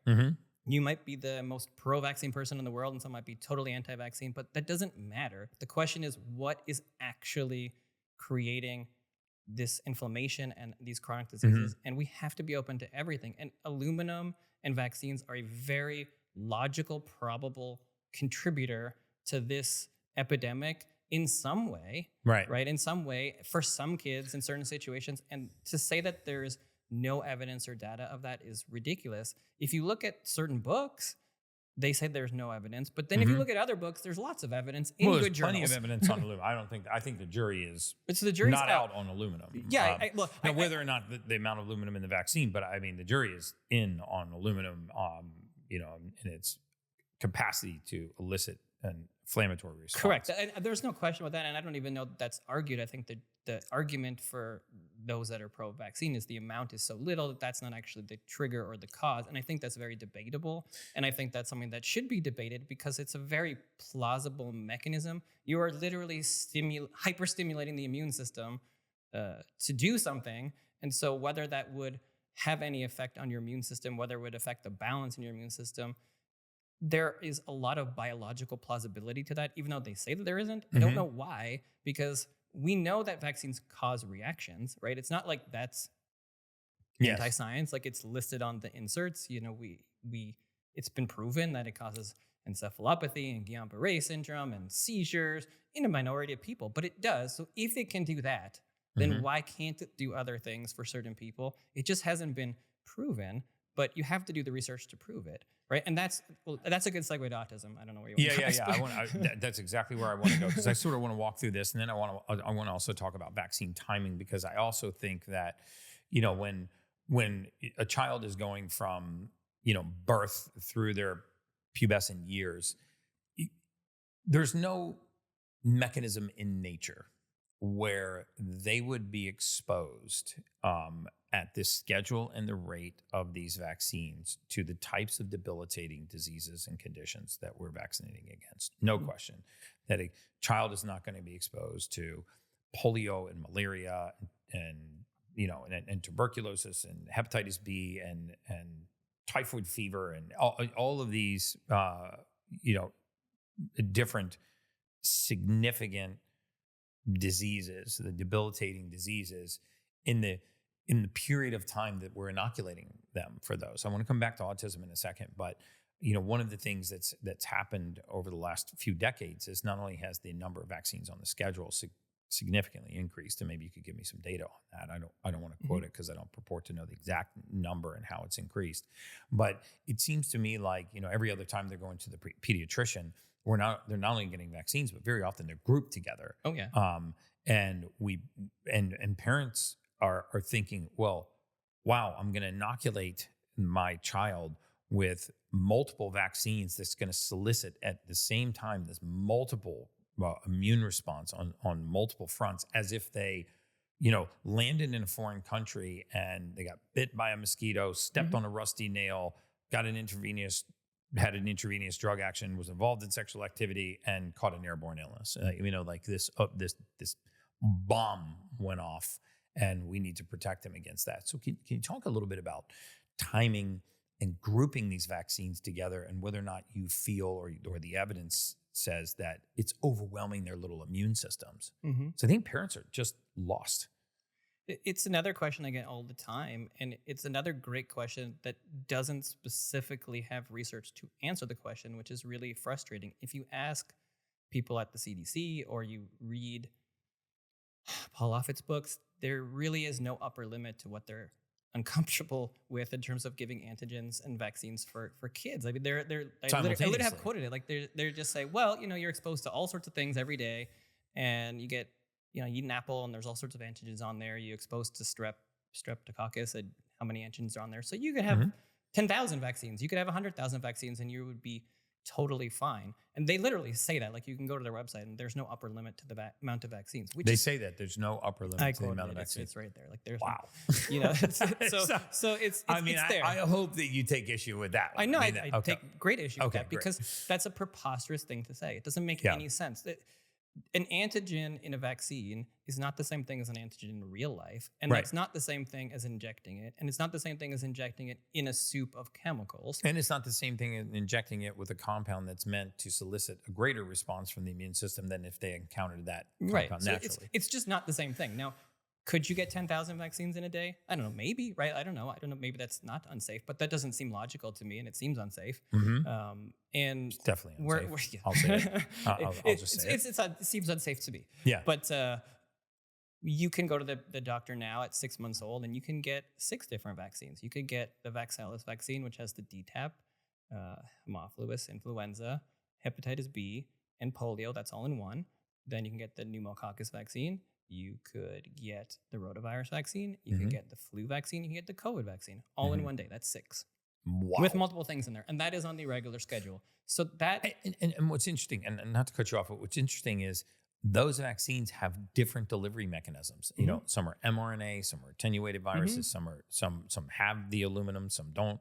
You might be the most pro-vaccine person in the world, and some might be totally anti-vaccine, but that doesn't matter. The question is, what is actually creating this inflammation and these chronic diseases? And we have to be open to everything. And aluminum and vaccines are a very logical, probable contributor to this epidemic in some way, Right. In some way for some kids in certain situations. And to say that there's no evidence or data of that is ridiculous. If you look at certain books, they say there's no evidence, but then if you look at other books, there's lots of evidence in Well, good there's plenty journals. of evidence on aluminum. I think the jury is So the jury's not out on aluminum. Yeah, now, whether or not the amount of aluminum in the vaccine, but I mean, the jury is in on aluminum, and its capacity to elicit an inflammatory response. Correct. And there's no question about that. And I don't even know that's argued. I think the argument for those that are pro-vaccine is the amount is so little that that's not actually the trigger or the cause. And I think that's very debatable. And I think that's something that should be debated because it's a very plausible mechanism. You are literally hyper-stimulating the immune system to do something. And so whether that would have any effect on your immune system, whether it would affect the balance in your immune system, there is a lot of biological plausibility to that, even though they say that there isn't. I don't know why, because we know that vaccines cause reactions, right? It's not like that's anti-science, like it's listed on the inserts. It's been proven that it causes encephalopathy and Guillain-Barré syndrome and seizures in a minority of people, but it does. So if it can do that, then why can't it do other things for certain people? It just hasn't been proven, but you have to do the research to prove it, right? And that's a good segue to autism. I don't know where you want to go. Yeah. That's exactly where I want to go, because I sort of want to walk through this, and then I want to also talk about vaccine timing, because I also think that, when a child is going from birth through their pubescent years, there's no mechanism in nature where they would be exposed at this schedule and the rate of these vaccines to the types of debilitating diseases and conditions that we're vaccinating against. No question that a child is not going to be exposed to polio and malaria and tuberculosis and hepatitis B and typhoid fever and all of these different significant diseases, the debilitating diseases, in the period of time that we're inoculating them for those. I want to come back to autism in a second, but one of the things that's happened over the last few decades is not only has the number of vaccines on the schedule significantly increased, and maybe you could give me some data on that. I don't want to quote it because I don't purport to know the exact number and how it's increased, but it seems to me like every other time they're going to the pediatrician, they're not only getting vaccines, but very often they're grouped together. Oh yeah. And parents are thinking, well, wow, I'm going to inoculate my child with multiple vaccines that's going to solicit at the same time this multiple immune response on multiple fronts, as if they, landed in a foreign country and they got bit by a mosquito, stepped on a rusty nail, had an intravenous drug action, was involved in sexual activity, and caught an airborne illness. Like this bomb went off, and we need to protect them against that. So can you talk a little bit about timing and grouping these vaccines together, and whether or not you feel or the evidence says that it's overwhelming their little immune systems? So I think parents are just lost. It's another question I get all the time, and it's another great question that doesn't specifically have research to answer the question, which is really frustrating. If you ask people at the CDC or you read Paul Offit's books, there really is no upper limit to what they're uncomfortable with in terms of giving antigens and vaccines for kids. I mean, I would have quoted it. Like they're just say, well, you're exposed to all sorts of things every day, and you get, you eat an apple and there's all sorts of antigens on there. You're exposed to streptococcus, and how many antigens are on there. So you could have 10,000 vaccines. You could have 100,000 vaccines, and you would be totally fine. And they literally say that. Like, you can go to their website and there's no upper limit to the amount of vaccines. They say that there's no upper limit to the amount of vaccines. It's right there. Like, there's wow. So it's there. I hope that you take issue with that one. I know. I take great issue with that, great. because that's a preposterous thing to say. It doesn't make any sense. An antigen in a vaccine is not the same thing as an antigen in real life. And that's not the same thing as injecting it. And it's not the same thing as injecting it in a soup of chemicals. And it's not the same thing as injecting it with a compound that's meant to solicit a greater response from the immune system than if they encountered that compound naturally. It's just not the same thing. Now, Could you get 10,000 vaccines in a day? I don't know, maybe, right? I don't know. Maybe that's not unsafe, but that doesn't seem logical to me, and it seems unsafe. And It's definitely unsafe. yeah. I'll say it. I'll just say it. It seems unsafe to me. Yeah. But you can go to the doctor now at 6 months old, and you can get 6 different vaccines. You could get the Vaxelis vaccine, which has the DTaP, Haemophilus influenza, hepatitis B, and polio. That's all in one. Then you can get the pneumococcus vaccine. You could get the rotavirus vaccine. You could get the flu vaccine. You can get the COVID vaccine all in one day. That's 6. Wow. With multiple things in there. And that is on the regular schedule. So that... And what's interesting, and not to cut you off, but what's interesting is those vaccines have different delivery mechanisms. You know, some are mRNA, some are attenuated viruses, some have the aluminum, some don't.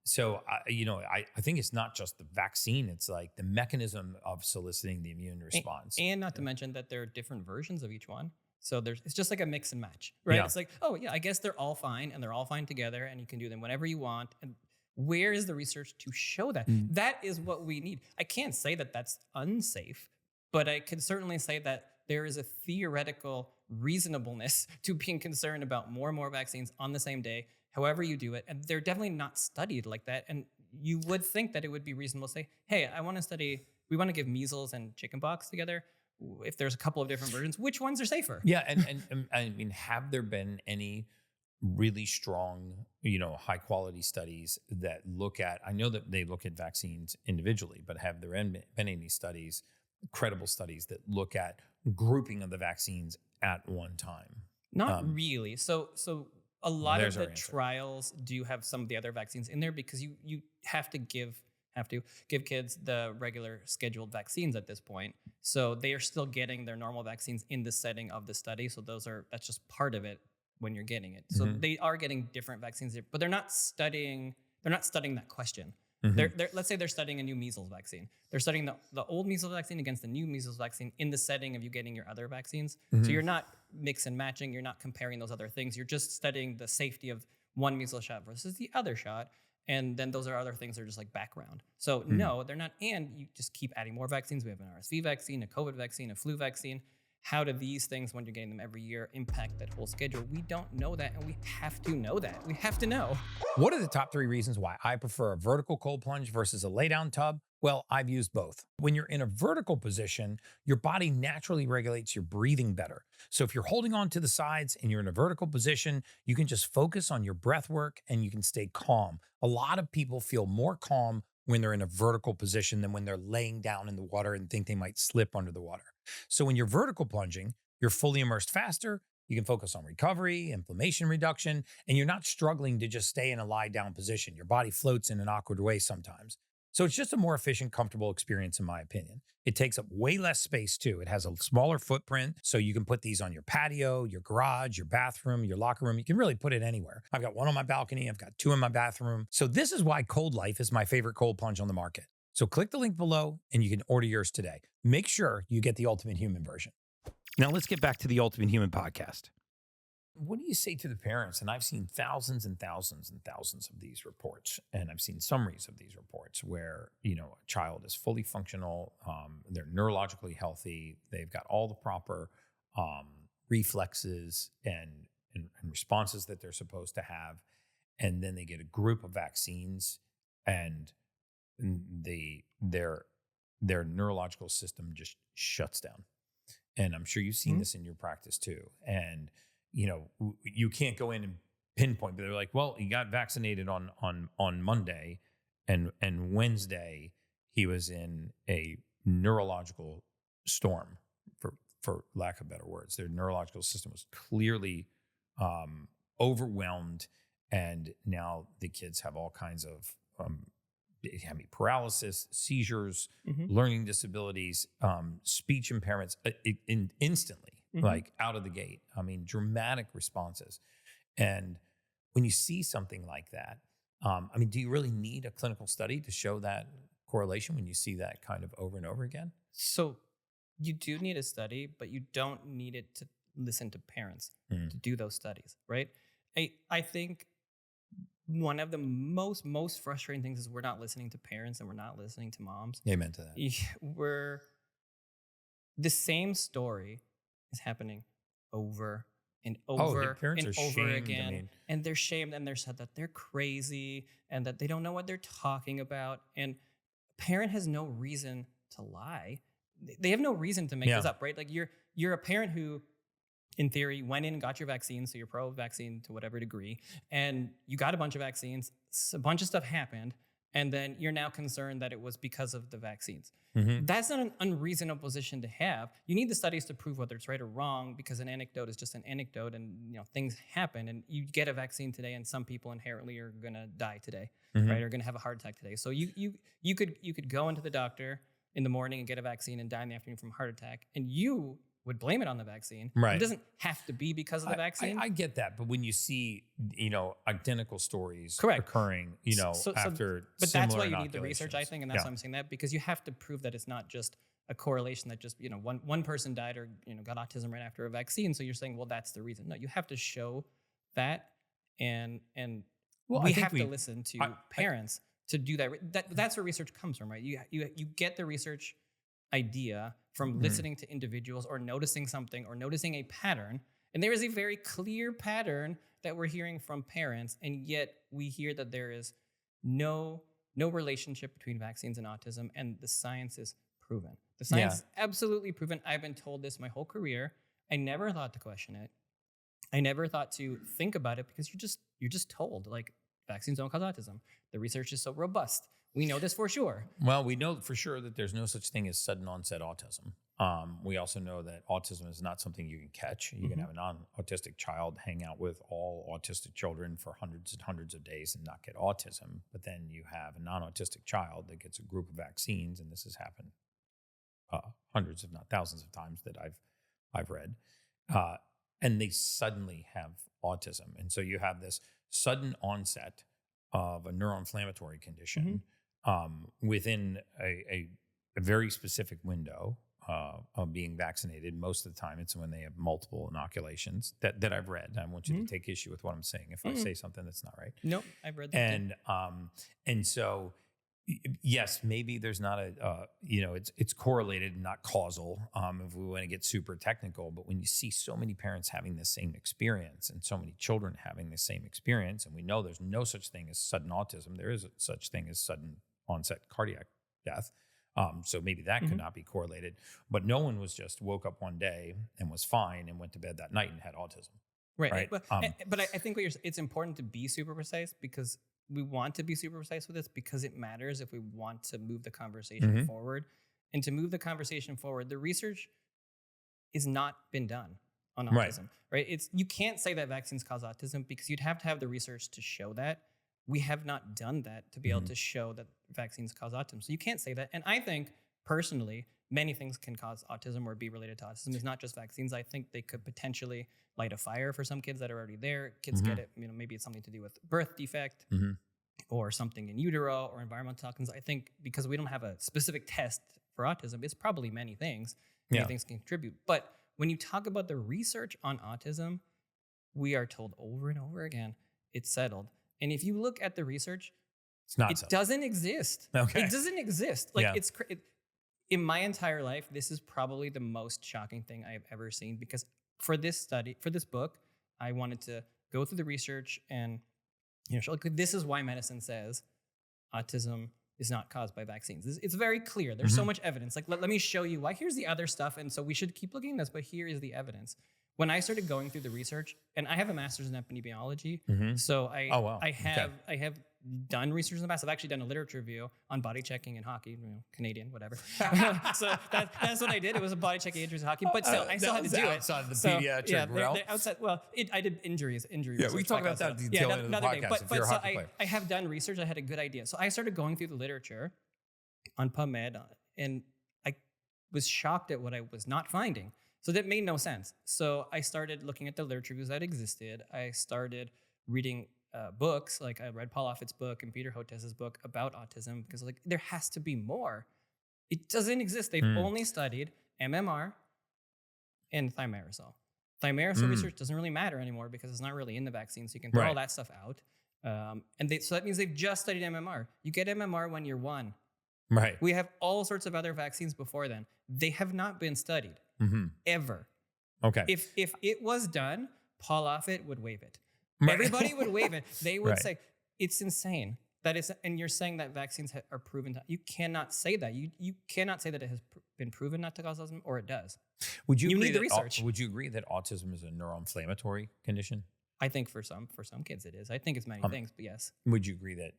So, I think it's not just the vaccine. It's like the mechanism of soliciting the immune response. And not to mention that there are different versions of each one. So it's just like a mix and match, right? Yeah. It's like, oh yeah, I guess they're all fine and they're all fine together and you can do them whenever you want. And where is the research to show that? That is what we need. I can't say that that's unsafe, but I can certainly say that there is a theoretical reasonableness to being concerned about more and more vaccines on the same day, however you do it. And they're definitely not studied like that. And you would think that it would be reasonable to say, hey, we want to give measles and chickenpox together. If there's a couple of different versions, which ones are safer? Yeah. And I mean, have there been any really strong, high quality studies that look at, I know that they look at vaccines individually, but have there been any studies, credible studies that look at grouping of the vaccines at one time? Not really. So a lot of the trials do have some of the other vaccines in there because you have to give kids the regular scheduled vaccines at this point. So they are still getting their normal vaccines in the setting of the study. So that's just part of it when you're getting it. So they are getting different vaccines, but they're not studying that question. Let's say they're studying a new measles vaccine. They're studying the old measles vaccine against the new measles vaccine in the setting of you getting your other vaccines. So you're not mix and matching. You're not comparing those other things. You're just studying the safety of one measles shot versus the other shot. And then those are other things that are just like background. So no, they're not. And you just keep adding more vaccines. We have an RSV vaccine, a COVID vaccine, a flu vaccine. How do these things, when you're getting them every year, impact that whole schedule? We don't know that, and we have to know that. We have to know. What are the top 3 reasons why I prefer a vertical cold plunge versus a lay down tub? Well, I've used both. When you're in a vertical position, your body naturally regulates your breathing better. So if you're holding on to the sides and you're in a vertical position, you can just focus on your breath work and you can stay calm. A lot of people feel more calm when they're in a vertical position than when they're laying down in the water and think they might slip under the water. So when you're vertical plunging, you're fully immersed faster. You can focus on recovery, inflammation reduction, and you're not struggling to just stay in a lie down position. Your body floats in an awkward way sometimes. So it's just a more efficient, comfortable experience, in my opinion. It takes up way less space too. It has a smaller footprint, so you can put these on your patio, your garage, your bathroom, your locker room. You can really put it anywhere. I've got one on my balcony. I've got 2 in my bathroom. So this is why Cold Life is my favorite cold plunge on the market. So click the link below and you can order yours today. Make sure you get the Ultimate Human version. Now let's get back to the Ultimate Human podcast. What do you say to the parents? And I've seen thousands and thousands and thousands of these reports, and I've seen summaries of these reports where, a child is fully functional, they're neurologically healthy, they've got all the proper reflexes and responses that they're supposed to have, and then they get a group of vaccines, and their neurological system just shuts down. And I'm sure you've seen this in your practice too. And you can't go in and pinpoint, but they're like, well, he got vaccinated on Monday, and Wednesday he was in a neurological storm, for lack of better words. Their neurological system was clearly overwhelmed, and now the kids have all kinds of paralysis, seizures, learning disabilities, speech impairments instantly. Like out of the gate. I mean, dramatic responses. And when you see something like that, do you really need a clinical study to show that correlation when you see that kind of over and over again? So you do need a study, but you don't need it to listen to parents to do those studies, right? I think one of the most frustrating things is we're not listening to parents and we're not listening to moms. Amen to that. The same story is happening over and the over parents and are over shamed. I again. mean, And they're shamed and they're said that they're crazy and that they don't know what they're talking about. And a parent has no reason to lie. They have no reason to make this up, right? Like you're a parent who, in theory, went in and got your vaccine, so you're pro-vaccine to whatever degree, and you got a bunch of vaccines, a bunch of stuff happened, and then you're now concerned that it was because of the vaccines. That's not an unreasonable position to have. You need the studies to prove whether it's right or wrong, because an anecdote is just an anecdote, and things happen, and you get a vaccine today, and some people inherently are gonna die today, right? Are gonna have a heart attack today. So you could go into the doctor in the morning and get a vaccine and die in the afternoon from a heart attack, and you would blame it on the vaccine. Right. It doesn't have to be because of the vaccine. I get that, but when you see identical stories Correct. occurring, after but similar that's why you need the research, I inoculations. think, and that's why I'm saying that, because you have to prove that it's not just a correlation that just one person died or got autism right after a vaccine. So you're saying, well, that's the reason. No, you have to show that, and Well, we I think have to listen to parents to do that. That's where research comes from, right? You get the research idea from listening to individuals or noticing something or noticing a pattern. And there is a very clear pattern that we're hearing from parents. And yet we hear that there is no relationship between vaccines and autism. And the science is proven. The science is absolutely proven. I've been told this my whole career. I never thought to question it. I never thought to think about it, because you're just told, like, vaccines don't cause autism. The research is so robust. We know this for sure. Well, we know for sure that there's no such thing as sudden onset autism. We also know that autism is not something you can catch. You can have a non-autistic child hang out with all autistic children for hundreds and hundreds of days and not get autism. But then you have a non-autistic child that gets a group of vaccines, and this has happened hundreds, if not thousands of times that I've read, and they suddenly have autism. And so you have this sudden onset of a neuroinflammatory condition within a very specific window of being vaccinated. Most of the time, it's when they have multiple inoculations that I've read. I want you to take issue with what I'm saying if I say something that's not right. Nope, I've read that. And so, yes, maybe there's not it's correlated and not causal, if we want to get super technical. But when you see so many parents having the same experience and so many children having the same experience, and we know there's no such thing as sudden autism, there is a such thing as sudden onset cardiac death. So maybe that could not be correlated. But no one was just woke up one day and was fine and went to bed that night and had autism. Right. But I think it's important to be super precise, because we want to be super precise with this, because it matters if we want to move the conversation forward. And to move the conversation forward, the research has not been done on autism, right? You can't say that vaccines cause autism, because you'd have to have the research to show that. We have not done that to be able to show that vaccines cause autism. So you can't say that. And I think, personally, many things can cause autism or be related to autism. It's not just vaccines. I think they could potentially light a fire for some kids that are already there. Kids get it, maybe it's something to do with birth defect or something in utero or environmental toxins. I think because we don't have a specific test for autism, it's probably many things. Many things can contribute. But when you talk about the research on autism, we are told over and over again, it's settled. And if you look at the research, it doesn't exist. Okay. It doesn't exist. Like in my entire life, this is probably the most shocking thing I have ever seen, because for this book, I wanted to go through the research and show, like, this is why medicine says autism is not caused by vaccines. It's very clear. There's so much evidence. Like, let me show you why. Here's the other stuff, and so we should keep looking at this, but here is the evidence. When I started going through the research, and I have a master's in epidemiology, so I have done research in the past. I've actually done a literature review on body checking in hockey, Canadian, whatever. So that's what I did. It was a body checking injuries in hockey, but still, I still had to do it. Outside of the pediatric realm. They're outside. Well, I did injury Yeah, we talk about that in detail in the podcast. But if you're a so hockey player. I have done research. I had a good idea. So I started going through the literature on PubMed, and I was shocked at what I was not finding. So that made no sense. So I started looking at the literature reviews that existed. I started reading books. Like, I read Paul Offit's book and Peter Hotez's book about autism, because there has to be more. It doesn't exist. They've only studied MMR and thimerosal. Thimerosal research doesn't really matter anymore, because it's not really in the vaccine, so you can throw all that stuff out. So that means they've just studied MMR. You get MMR when you're 1. Right. We have all sorts of other vaccines before then. They have not been studied ever. Okay. If it was done, Paul Offit would waive it. Right. Everybody would waive it. They would Right. say, it's insane. That is, and you're saying that vaccines are proven to, you cannot say that. You cannot say that it has been proven not to cause autism, or it does. Would you You agree need the that research. Would you agree that autism is a neuroinflammatory condition? I think for some kids it is. I think it's many things, but yes. Would you agree that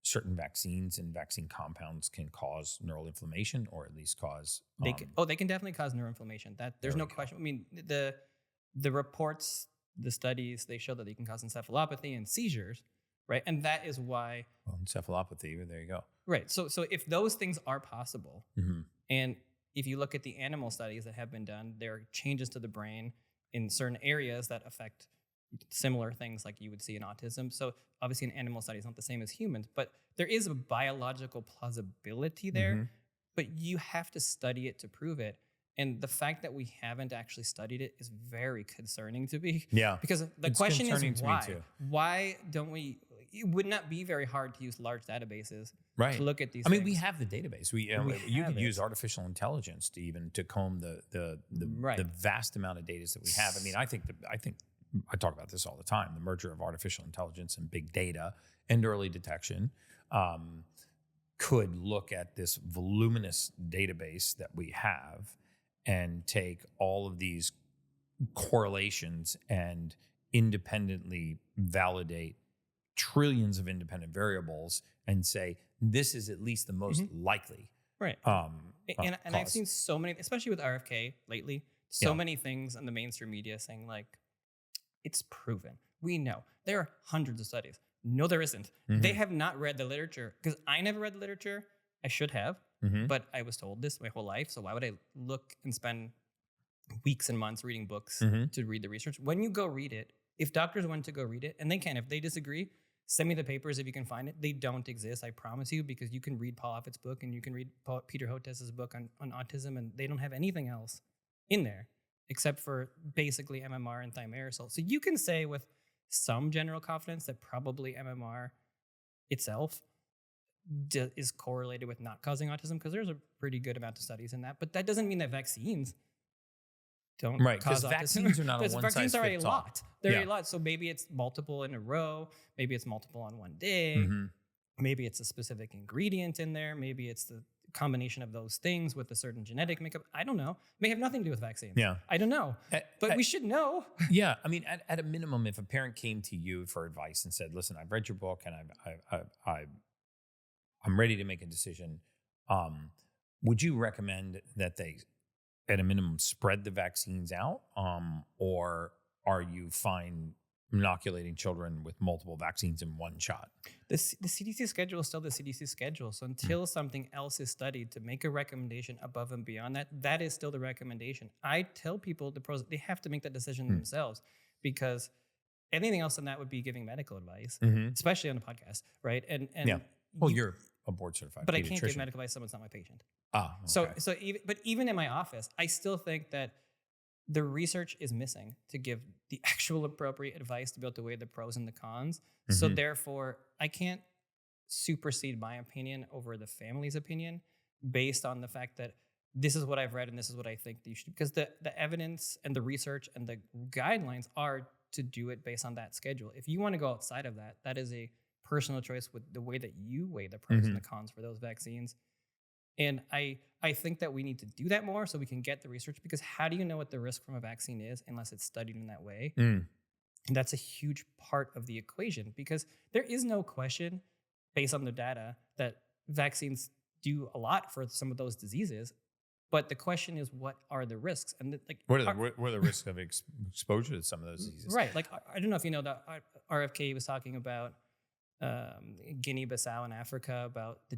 certain vaccines and vaccine compounds can cause neural inflammation, or at least cause They can definitely cause neuroinflammation. That there's no question. I mean, the reports, the studies, they show that they can cause encephalopathy and seizures, right? And that is why encephalopathy. There you go. Right. So if those things are possible, Mm-hmm. and if you look at the animal studies that have been done, there are changes to the brain in certain areas that affect similar things like you would see in autism. So obviously an animal study is not the same as humans, but there is a biological plausibility there, Mhm. but you have to study it to prove it. And the fact that we haven't actually studied it is very concerning to me. Yeah. Because the It's question concerning is to me why? too. Why don't we? It would not be very hard to use large databases Right. to look at these I mean, things. we have the database. You have could it. use artificial intelligence to even to comb the Right. vast amount of data that we have. I mean, I think I talk about this all the time. The merger of artificial intelligence and big data and early detection could look at this voluminous database that we have and take all of these correlations and independently validate trillions of independent variables and say this is at least the most likely. Right. And I've seen so many, especially with RFK lately, so many things in the mainstream media saying like, it's proven. We know. There are hundreds of studies. No, there isn't. They have not read the literature, because I never read the literature. I should have, but I was told this my whole life. So why would I look and spend weeks and months reading books to read the research? When you go read it, if doctors want to go read it, and they can, if they disagree, send me the papers if you can find it. They don't exist, I promise you, because you can read Paul Offit's book and you can read Peter Hotez's book on autism, and they don't have anything else in there except for basically MMR and thimerosal. So you can say with some general confidence that probably MMR itself is correlated with not causing autism, because there's a pretty good amount of studies in that. But that doesn't mean that vaccines don't cause autism. Vaccines are not a one Vaccines size are a fits all. lot. They're a lot. So maybe it's multiple in a row. Maybe it's multiple on one day. Mm-hmm. Maybe it's a specific ingredient in there. Maybe it's the combination of those things with a certain genetic makeup. I don't know. It may have nothing to do with vaccines. Yeah. I don't know. But we should know. Yeah. I mean, at a minimum, if a parent came to you for advice and said, listen, I've read your book and I'm ready to make a decision, would you recommend that they, at a minimum, spread the vaccines out? Or are you fine inoculating children with multiple vaccines in one shot? The CDC schedule is still the CDC schedule. So until something else is studied to make a recommendation above and beyond that, that is still the recommendation. I tell people the pros, they have to make that decision themselves, because anything else than that would be giving medical advice, especially on a podcast, right? And Well, you're a board certified but pediatrician. I can't give medical advice. Someone's not my patient. Ah, okay. So even in my office, I still think that the research is missing to give the actual appropriate advice to be able to weigh the pros and the cons. So therefore, I can't supersede my opinion over the family's opinion based on the fact that this is what I've read and this is what I think that you should, because the evidence and the research and the guidelines are to do it based on that schedule. If you want to go outside of that, that is a personal choice with the way that you weigh the pros and the cons for those vaccines. And I think that we need to do that more so we can get the research, because how do you know what the risk from a vaccine is unless it's studied in that way? And that's a huge part of the equation, because there is no question based on the data that vaccines do a lot for some of those diseases. But the question is, what are the risks? And what are the risks of exposure to some of those diseases? Right. Like, I don't know if you know that RFK was talking about Guinea-Bissau in Africa about the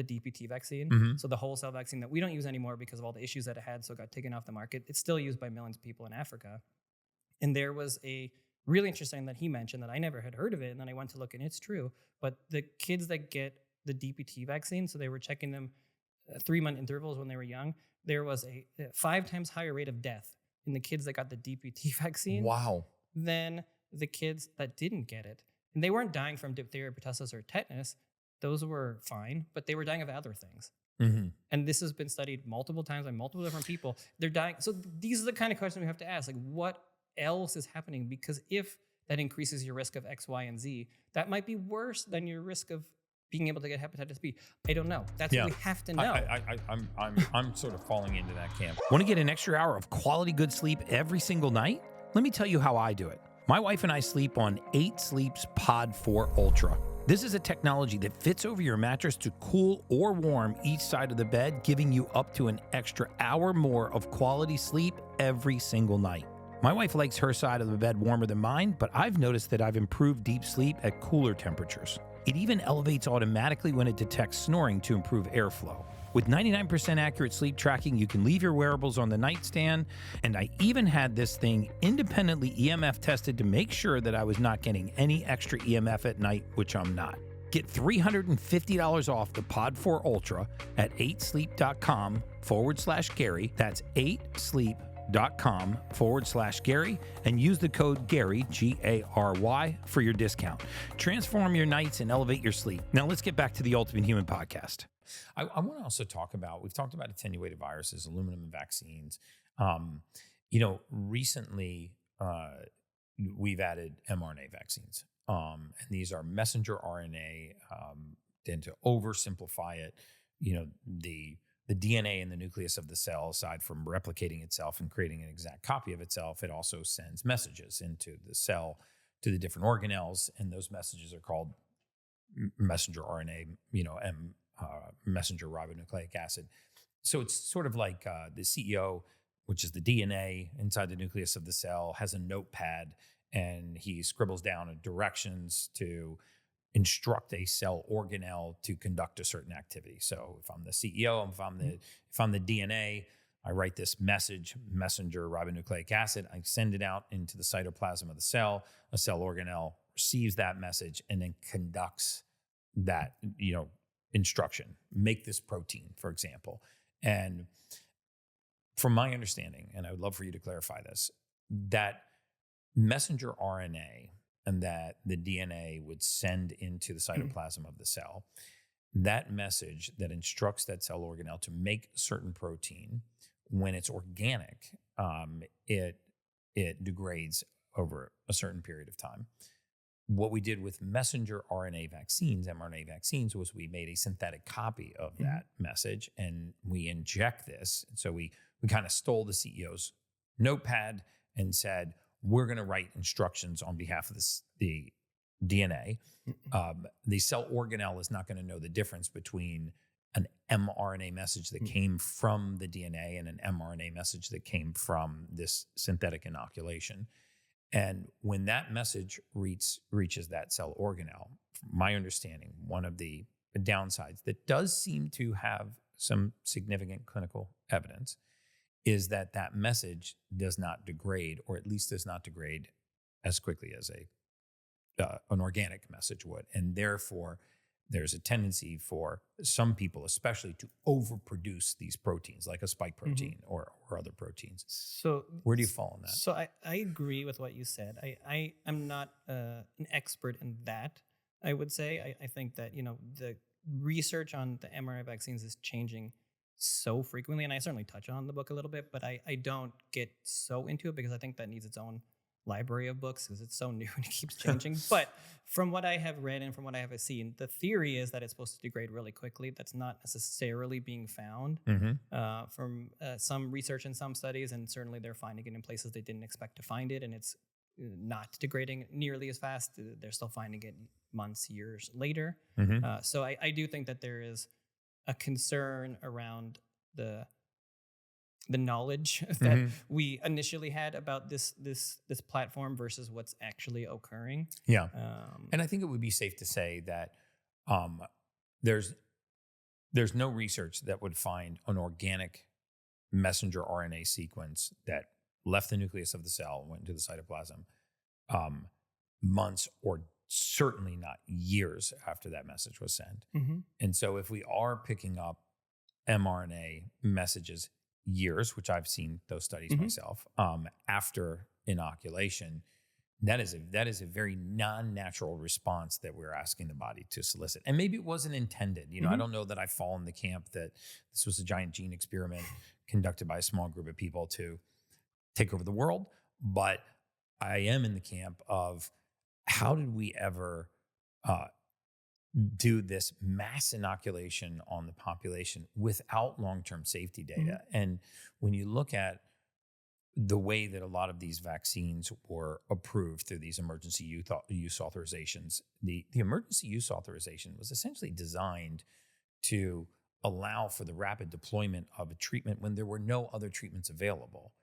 DPT vaccine. So the whole cell vaccine that we don't use anymore because of all the issues that it had, so it got taken off the market. It's still used by millions of people in Africa. And there was a really interesting that he mentioned that I never had heard of it. And then I went to look, and it's true. But the kids that get the DPT vaccine, so they were checking them 3-month intervals when they were young, there was a 5 times higher rate of death in the kids that got the DPT vaccine than the kids that didn't get it. And they weren't dying from diphtheria, pertussis, or tetanus. Those were fine, but they were dying of other things. And this has been studied multiple times by multiple different people. They're dying. So these are the kind of questions we have to ask. Like, what else is happening, because if that increases your risk of X, Y, and Z, that might be worse than your risk of being able to get hepatitis B. I don't know. That's what we have to know. I'm sort of falling into that camp. Want to get an extra hour of quality good sleep every single night? Let me tell you how I do it. My wife and I sleep on 8 Sleep's Pod 4 Ultra. This is a technology that fits over your mattress to cool or warm each side of the bed, giving you up to an extra hour more of quality sleep every single night. My wife likes her side of the bed warmer than mine, but I've noticed that I've improved deep sleep at cooler temperatures. It even elevates automatically when it detects snoring to improve airflow. With 99% accurate sleep tracking, you can leave your wearables on the nightstand, and I even had this thing independently EMF tested to make sure that I was not getting any extra EMF at night, which I'm not. Get $350 off the Pod 4 Ultra at 8sleep.com/Gary. That's 8sleep.com/Gary, and use the code Gary, Gary, for your discount. Transform your nights and elevate your sleep. Now let's get back to the Ultimate Human podcast. I want to also talk about, we've talked about attenuated viruses, aluminum vaccines. Recently we've added mRNA vaccines. And these are messenger RNA. And to oversimplify it, the DNA in the nucleus of the cell, aside from replicating itself and creating an exact copy of itself, it also sends messages into the cell to the different organelles. And those messages are called messenger RNA, messenger ribonucleic acid. So it's sort of like the CEO, which is the DNA inside the nucleus of the cell, has a notepad, and he scribbles down directions to instruct a cell organelle to conduct a certain activity. So if I'm the CEO, if I'm the DNA, I write this message, messenger ribonucleic acid. I send it out into the cytoplasm of the cell. A cell organelle receives that message and then conducts that, instruction. Make this protein, for example. And from my understanding, and I would love for you to clarify this, that messenger RNA and that the DNA would send into the cytoplasm of the cell, that message that instructs that cell organelle to make certain protein, when it's organic, it degrades over a certain period of time. What we did with messenger RNA vaccines, mRNA vaccines, was we made a synthetic copy of that message, and we inject this. And so we kind of stole the CEO's notepad and said, we're going to write instructions on behalf of the DNA. The cell organelle is not going to know the difference between an mRNA message that came from the DNA and an mRNA message that came from this synthetic inoculation. And when that message reaches that cell organelle, from my understanding, one of the downsides that does seem to have some significant clinical evidence is that that message does not degrade, or at least does not degrade as quickly as an organic message would. And therefore, there's a tendency for some people, especially, to overproduce these proteins, like a spike protein or other proteins. So where do you fall on that? So I agree with what you said. I'm not an expert in that, I would say. I think that, the research on the mRNA vaccines is changing so frequently, and I certainly touch on the book a little bit, but I don't get so into it because I think that needs its own library of books because it's so new and it keeps changing. But from what I have read and from what I have seen, the theory is that it's supposed to degrade really quickly. That's not necessarily being found from some research and some studies, and certainly they're finding it in places they didn't expect to find it, and it's not degrading nearly as fast. They're still finding it months, years later. So I do think that there is a concern around the knowledge that we initially had about this platform versus what's actually occurring. Yeah. And I think it would be safe to say that there's no research that would find an organic messenger RNA sequence that left the nucleus of the cell, went into the cytoplasm, months or certainly not years after that message was sent. And so if we are picking up mRNA messages years, which I've seen those studies myself, after inoculation, that is a very non-natural response that we're asking the body to solicit. And maybe it wasn't intended. I don't know that I fall in the camp that this was a giant gene experiment conducted by a small group of people to take over the world. But I am in the camp of how did we ever do this mass inoculation on the population without long-term safety data? And when you look at the way that a lot of these vaccines were approved through these emergency use authorizations, the emergency use authorization was essentially designed to allow for the rapid deployment of a treatment when there were no other treatments available.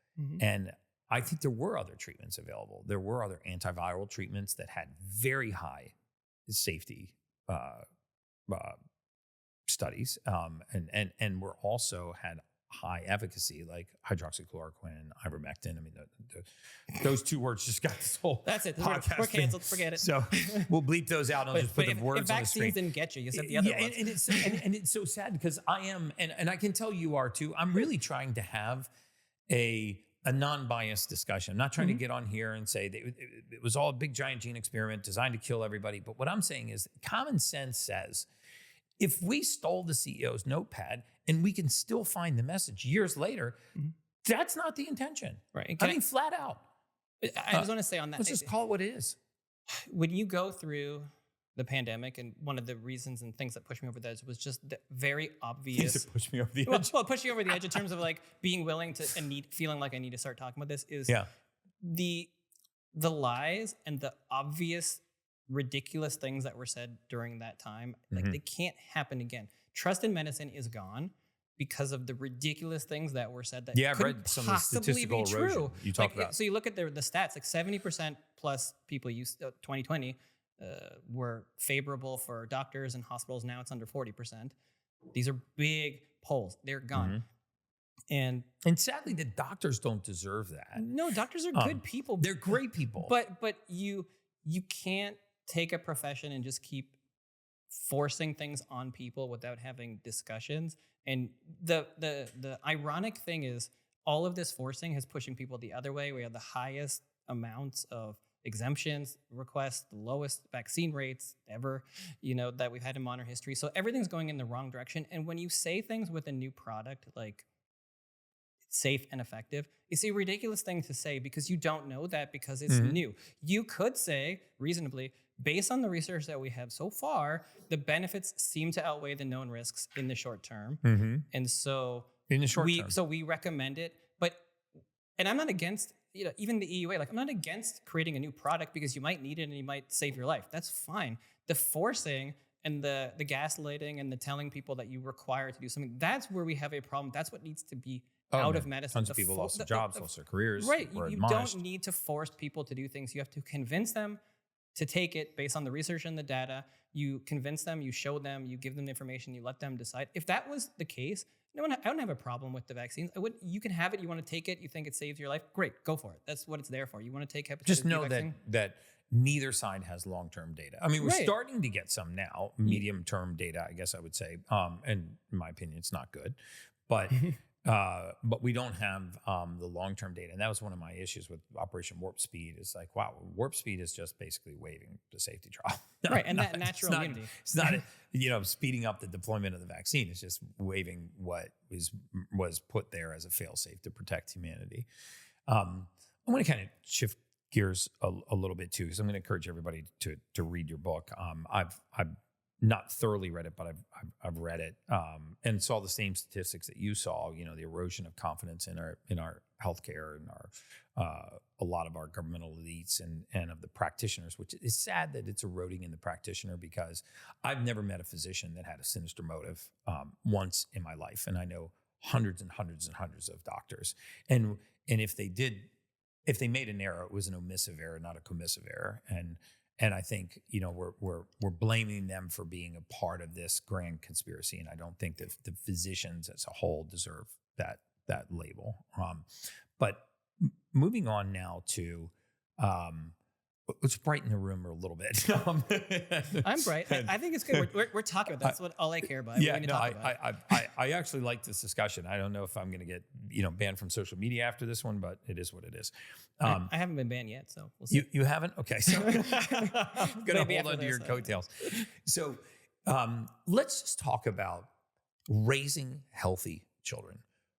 And I think there were other treatments available. There were other antiviral treatments that had very high safety studies, and were also had high efficacy, like hydroxychloroquine, ivermectin. I mean, those two words just got this whole That's it. podcast We're canceled. Forget it. So we'll bleep those out. And I'll just put the words if on the screen. vaccines didn't get you, you said the other ones. And it's so sad because I am, and I can tell you are too. I'm really trying to have a non-biased discussion. I'm not trying to get on here and say that it was all a big giant gene experiment designed to kill everybody. But what I'm saying is common sense says, if we stole the CEO's notepad and we can still find the message years later, that's not the intention. Right. I mean, flat out. I just want to say on that. Let's just call it what it is. When you go through the pandemic, and one of the reasons and things that pushed me over the edge was just the very obvious. Things that pushed me over the edge. Well, pushing over the edge in terms of like being willing to and feeling like I need to start talking about this is the lies and the obvious ridiculous things that were said during that time. Like they can't happen again. Trust in medicine is gone because of the ridiculous things that were said that I've read some of the statistical erosion you talked about. So you look at the stats, like 70% plus people used 2020 were favorable for doctors and hospitals. Now it's under 40%. These are big polls. They're gone. And sadly, the doctors don't deserve that. No, doctors are good people. They're great people. But you can't take a profession and just keep forcing things on people without having discussions. And the ironic thing is all of this forcing is pushing people the other way. We have the highest amounts of exemptions requests, the lowest vaccine rates ever, that we've had in modern history. So everything's going in the wrong direction. And when you say things with a new product, like safe and effective, it's a ridiculous thing to say because you don't know that because it's new. You could say reasonably, based on the research that we have so far, the benefits seem to outweigh the known risks in the short term. And so in the short term. So we recommend it. And I'm not against, even the EUA, like I'm not against creating a new product because you might need it and you might save your life. That's fine. The forcing and the gaslighting and the telling people that you require to do something, that's where we have a problem. That's what needs to be out of medicine. Tons of people lost their jobs, lost their careers. Right. You don't need to force people to do things. You have to convince them to take it based on the research and the data. You convince them, you show them, you give them the information, you let them decide. If that was the case, I don't have a problem with the vaccines. You can have it. You want to take it. You think it saves your life. Great, go for it. That's what it's there for. You want to take hepatitis Just B know vaccine? that neither side has long-term data. I mean, we're starting to get some now, medium-term data, I guess I would say. And in my opinion, it's not good, but we don't have the long-term data. And that was one of my issues with Operation Warp Speed. It's like, wow, Warp Speed is just basically waiving the safety trial. Right, and that natural immunity. It's not, speeding up the deployment of the vaccine. It's just waiving what was put there as a fail-safe to protect humanity. I'm going to kind of shift gears a little bit too, because I'm going to encourage everybody to read your book. I've not thoroughly read it, but I've read it and saw the same statistics that you saw. The erosion of confidence in our healthcare and a lot of our governmental elites and of the practitioners, which is sad that it's eroding in the practitioner because I've never met a physician that had a sinister motive once in my life, and I know hundreds and hundreds and hundreds of doctors. And if they made an error, it was an omissive error, not a commissive error. And I think, we're blaming them for being a part of this grand conspiracy. And I don't think that the physicians as a whole deserve that label. But moving on now to, let's brighten the room a little bit. I'm bright. I think it's good. We're talking about that. That's what all I care about. I actually like this discussion. I don't know if I'm going to get banned from social media after this one, but it is what it is. I haven't been banned yet, so we'll see. You haven't? Okay, so I'm going to hold on to your coattails. So let's just talk about raising healthy children.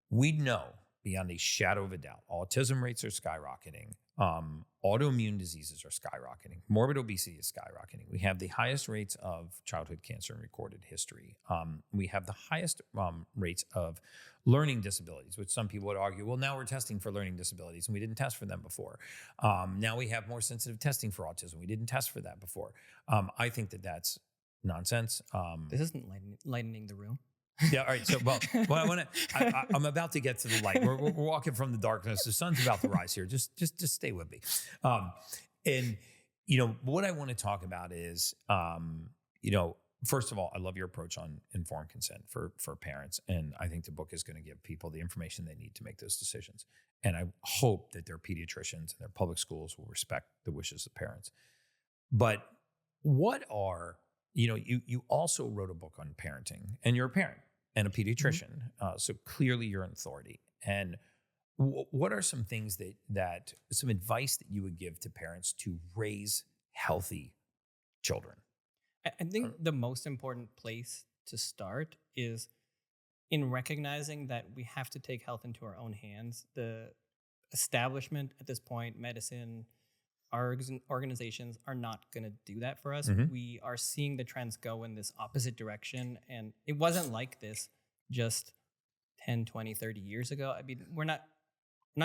We know beyond a shadow of a doubt, autism rates are skyrocketing. autoimmune diseases are skyrocketing. Morbid obesity is skyrocketing. We have the highest rates of childhood cancer in recorded history. We have the highest rates of learning disabilities, which some people would argue, well, now we're testing for learning disabilities and we didn't test for them before. Now we have more sensitive testing for autism. We didn't test for that before. I think that that's nonsense. This isn't lightening the room. Yeah. All right. So, I'm about to get to the light. We're walking from the darkness. The sun's about to rise here. Just stay with me. And what I want to talk about is, first of all, I love your approach on informed consent for parents. And I think the book is going to give people the information they need to make those decisions. And I hope that their pediatricians and their public schools will respect the wishes of parents. But what are, you also wrote a book on parenting, and you're a parent and a pediatrician. So clearly you're an authority. And what are some things that some advice that you would give to parents to raise healthy children? I think the most important place to start is in recognizing that we have to take health into our own hands. The establishment at this point, medicine, our organizations are not going to do that for us. We are seeing the trends go in this opposite direction. And it wasn't like this just 10, 20, 30 years ago. I mean, we're not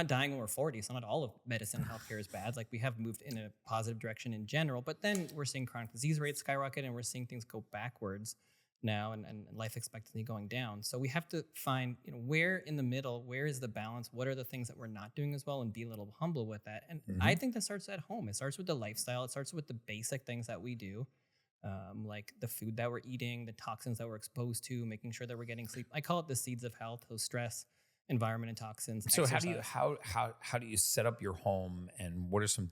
dying when we're 40, so not all of medicine and healthcare is bad. Like, we have moved in a positive direction in general, but then we're seeing chronic disease rates skyrocket and we're seeing things go backwards now and life expectancy going down. So we have to find, where in the middle, where is the balance? What are the things that we're not doing as well, and be a little humble with that. And I think that starts at home. It starts with the lifestyle. It starts with the basic things that we do, like the food that we're eating, the toxins that we're exposed to, making sure that we're getting sleep. I call it the seeds of health, those stress, environment, and toxins. So exercise. how do you set up your home, and what are some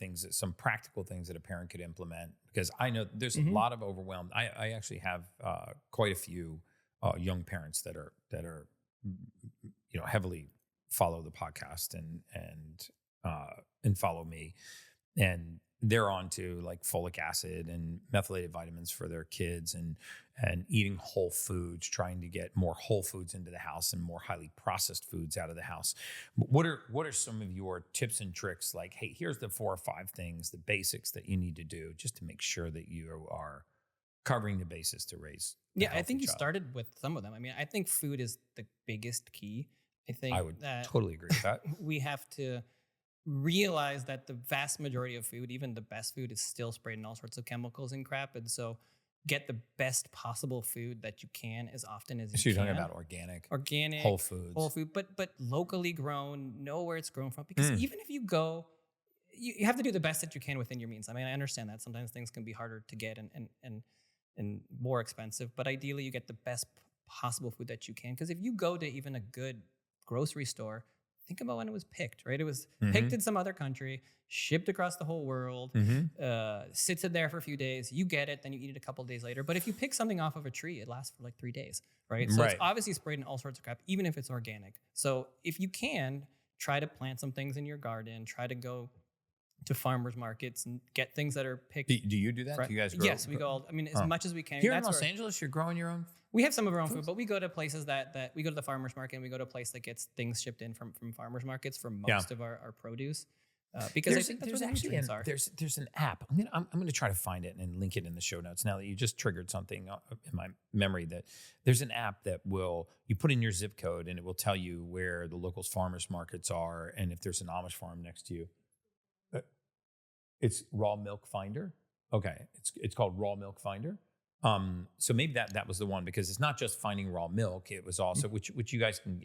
practical things that a parent could implement? Because I know there's a lot of overwhelmed. I actually have quite a few young parents that are heavily follow the podcast and follow me, and they're on to like folic acid and methylated vitamins for their kids, and eating whole foods, trying to get more whole foods into the house and more highly processed foods out of the house. What are some of your tips and tricks? Like, hey, here's the 4 or 5 things, the basics that you need to do just to make sure that you are covering the bases to raise. I think you started with some of them. I mean, I think food is the biggest key. I would totally agree with that. We have to realize that the vast majority of food, even the best food, is still sprayed in all sorts of chemicals and crap. And so get the best possible food that you can as often as you can. So you're talking about organic, whole food, but locally grown, know where it's grown from. Because even if you go, you have to do the best that you can within your means. I mean, I understand that sometimes things can be harder to get and more expensive, but ideally you get the best possible food that you can. Because if you go to even a good grocery store, think about when it was picked, right? It was picked in some other country, shipped across the whole world, sits in there for a few days. You get it, then you eat it a couple of days later. But if you pick something off of a tree, it lasts for like 3 days, right? So it's obviously sprayed in all sorts of crap, even if it's organic. So if you can, try to plant some things in your garden. Try to go to farmers markets and get things that are picked. Do you do that? Do you guys grow? Yes, we go. As much as we can. Here in Los Angeles, you're growing your own? We have some of our own food, but we go to places that we go to the farmers market, and we go to a place that gets things shipped in from farmers markets for most of our produce. Because I think that's where the nutrients are. There's an app. I'm going to try to find it and link it in the show notes. Now that you just triggered something in my memory, that there's an app that you put in your zip code and it will tell you where the local farmers markets are, and if there's an Amish farm next to you. It's Raw Milk Finder. Okay, it's called Raw Milk Finder. So maybe that was the one, because it's not just finding raw milk. It was also, which you guys can,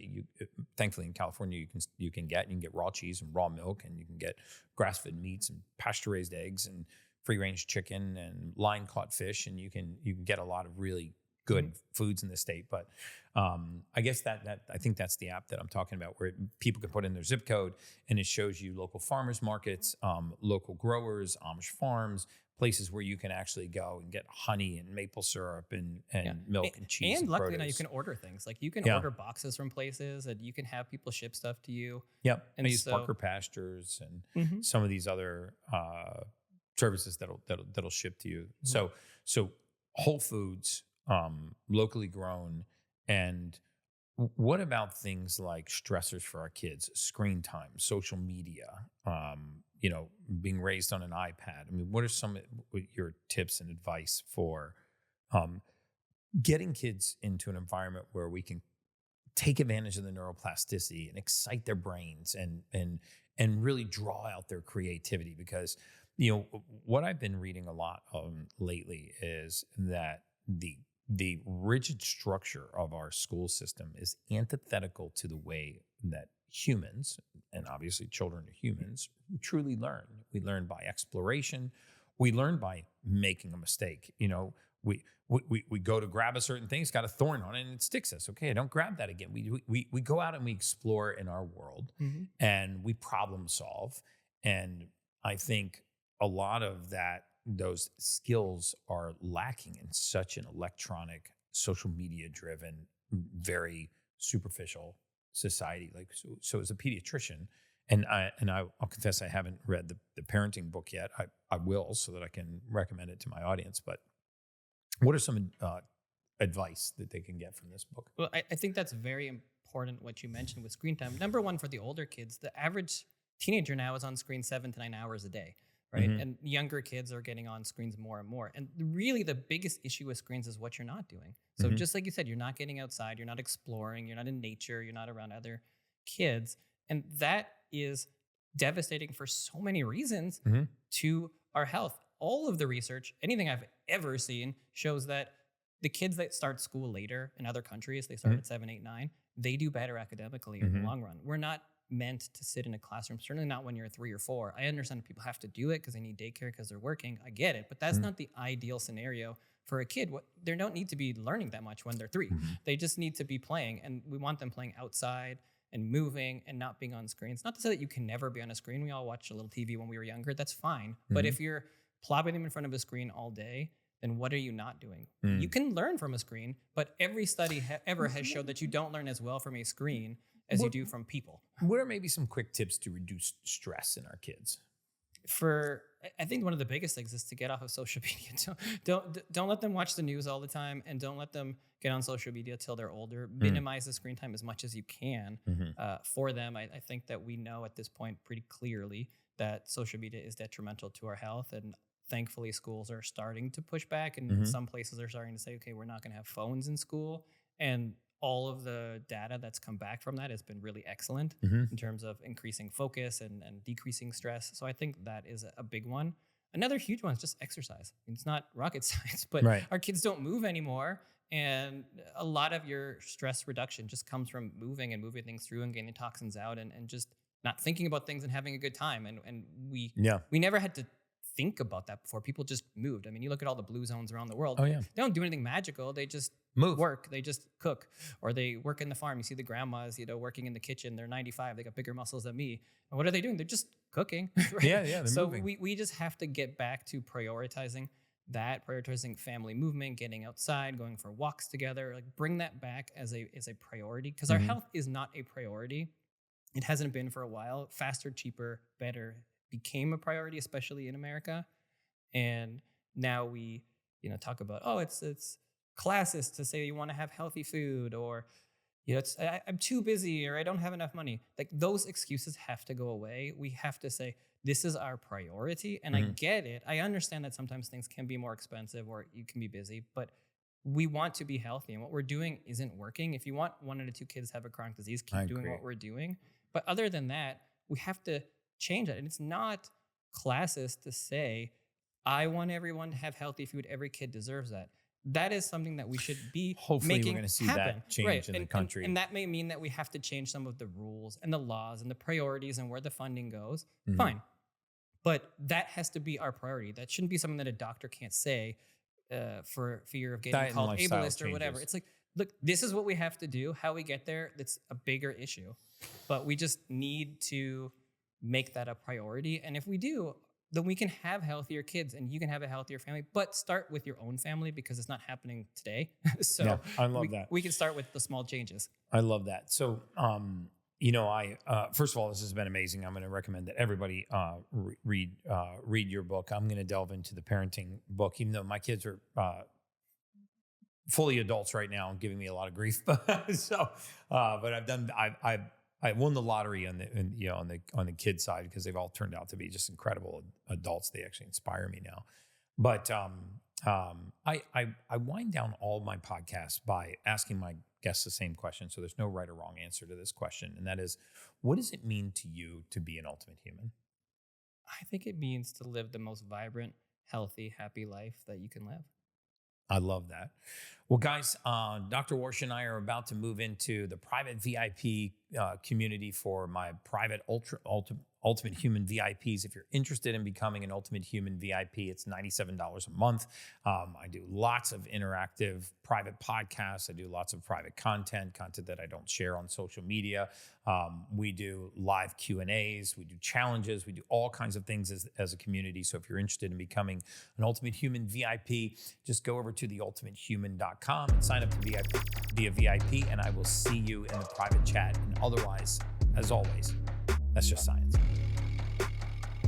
thankfully in California, you can get raw cheese and raw milk, and you can get grass-fed meats and pasture-raised eggs and free-range chicken and line-caught fish, and you can get a lot of really good foods in the state. But I guess that I think that's the app that I'm talking about, where people can put in their zip code and it shows you local farmers markets, local growers, Amish farms, places where you can actually go and get honey and maple syrup and milk and cheese. And luckily now you can order things. Like you can order boxes from places, and you can have people ship stuff to you. Yep. And I use Parker Pastures and some of these other services that'll ship to you. So whole foods, locally grown. And what about things like stressors for our kids, screen time, social media, being raised on an iPad. I mean, what are some of your tips and advice for getting kids into an environment where we can take advantage of the neuroplasticity and excite their brains and really draw out their creativity? Because, what I've been reading a lot lately is that the rigid structure of our school system is antithetical to the way that humans, and obviously children are humans, truly learn. We learn by exploration. We learn by making a mistake. We go to grab a certain thing, it's got a thorn on it and it sticks us. Okay, don't grab that again. We go out and we explore in our world, and we problem solve. And I think a lot of those skills are lacking in such an electronic, social media driven, very superficial society. Like, so as a pediatrician, and I'll confess I haven't read the parenting book yet. I will, so that I can recommend it to my audience. But what are some advice that they can get from this book? Well, I think that's very important what you mentioned with screen time. Number one, for the older kids, the average teenager now is on screen 7 to 9 hours a day, right? And younger kids are getting on screens more and more. And really the biggest issue with screens is what you're not doing. So just like you said, you're not getting outside, you're not exploring, you're not in nature, you're not around other kids. And that is devastating for so many reasons to our health. All of the research, anything I've ever seen, shows that the kids that start school later in other countries, they start at 7, 8, 9, they do better academically in the long run. We're not meant to sit in a classroom, certainly not when you're 3 or 4. I understand people have to do it because they need daycare because they're working. I get it, but that's not the ideal scenario for a kid. They don't need to be learning that much when they're 3. They just need to be playing, and we want them playing outside and moving and not being on screens. Not to say that you can never be on a screen. We all watched a little TV when we were younger. That's fine. But if you're plopping them in front of a screen all day, then what are you not doing? You can learn from a screen, but every study ever has showed that you don't learn as well from a screen as you do from people. What are maybe some quick tips to reduce stress in our kids? I think one of the biggest things is to get off of social media. Don't let them watch the news all the time, and don't let them get on social media till they're older. Minimize the screen time as much as you can for them. I think that we know at this point pretty clearly that social media is detrimental to our health, and thankfully schools are starting to push back, and some places are starting to say, okay, we're not going to have phones in school. And all of the data that's come back from that has been really excellent in terms of increasing focus and decreasing stress. So I think that is a big one. Another huge one is just exercise. It's not rocket science, but our kids don't move anymore. And a lot of your stress reduction just comes from moving things through and getting the toxins out and just not thinking about things and having a good time. And we never had to think about that before. People just moved. I mean, you look at all the blue zones around the world. They don't do anything magical. They just work. They just cook, or they work in the farm. You see the grandmas, working in the kitchen. They're 95. They got bigger muscles than me. And what are they doing? They're just cooking. Right? They're so moving. we just have to get back to prioritizing family movement, getting outside, going for walks together. Like, bring that back as a priority, because our health is not a priority. It hasn't been for a while. Faster, cheaper, better became a priority, especially in America. And now we, talk about, it's classist to say you want to have healthy food, or, I'm too busy, or I don't have enough money. Like, those excuses have to go away. We have to say, this is our priority. And I get it. I understand that sometimes things can be more expensive or you can be busy, but we want to be healthy, and what we're doing isn't working. If you want 1 out of 2 kids to have a chronic disease, keep doing what we're doing. But other than that, we have to change that. And it's not classist to say, I want everyone to have healthy food. Every kid deserves that. That is something that we should be Hopefully making we're going to see happen. that change in the country. And that may mean that we have to change some of the rules and the laws and the priorities and where the funding goes. Fine. But that has to be our priority. That shouldn't be something that a doctor can't say for fear of getting called ableist or whatever. It's like, look, this is what we have to do. How we get there, that's a bigger issue. But we just need to make that a priority. And if we do, then we can have healthier kids and you can have a healthier family, but start with your own family, because it's not happening today. So I love that. We can start with the small changes. I love that. So, first of all, this has been amazing. I'm going to recommend that everybody read your book. I'm going to delve into the parenting book, even though my kids are fully adults right now and giving me a lot of grief. But I've I won the lottery on the kid side because they've all turned out to be just incredible adults. They actually inspire me now. But I wind down all my podcasts by asking my guests the same question. So there's no right or wrong answer to this question. And that is, what does it mean to you to be an ultimate human? I think it means to live the most vibrant, healthy, happy life that you can live. I love that. Well, guys, Dr. Warsh and I are about to move into the private VIP community for my private Ultimate Human VIPs. If you're interested in becoming an Ultimate Human VIP, it's $97 a month. I do lots of interactive private podcasts. I do lots of private content that I don't share on social media. We do live Q&As. We do challenges. We do all kinds of things as a community. So if you're interested in becoming an Ultimate Human VIP, just go over to theultimatehuman.com and sign up to be a VIP, and I will see you in the private chat. And otherwise, as always, that's just science.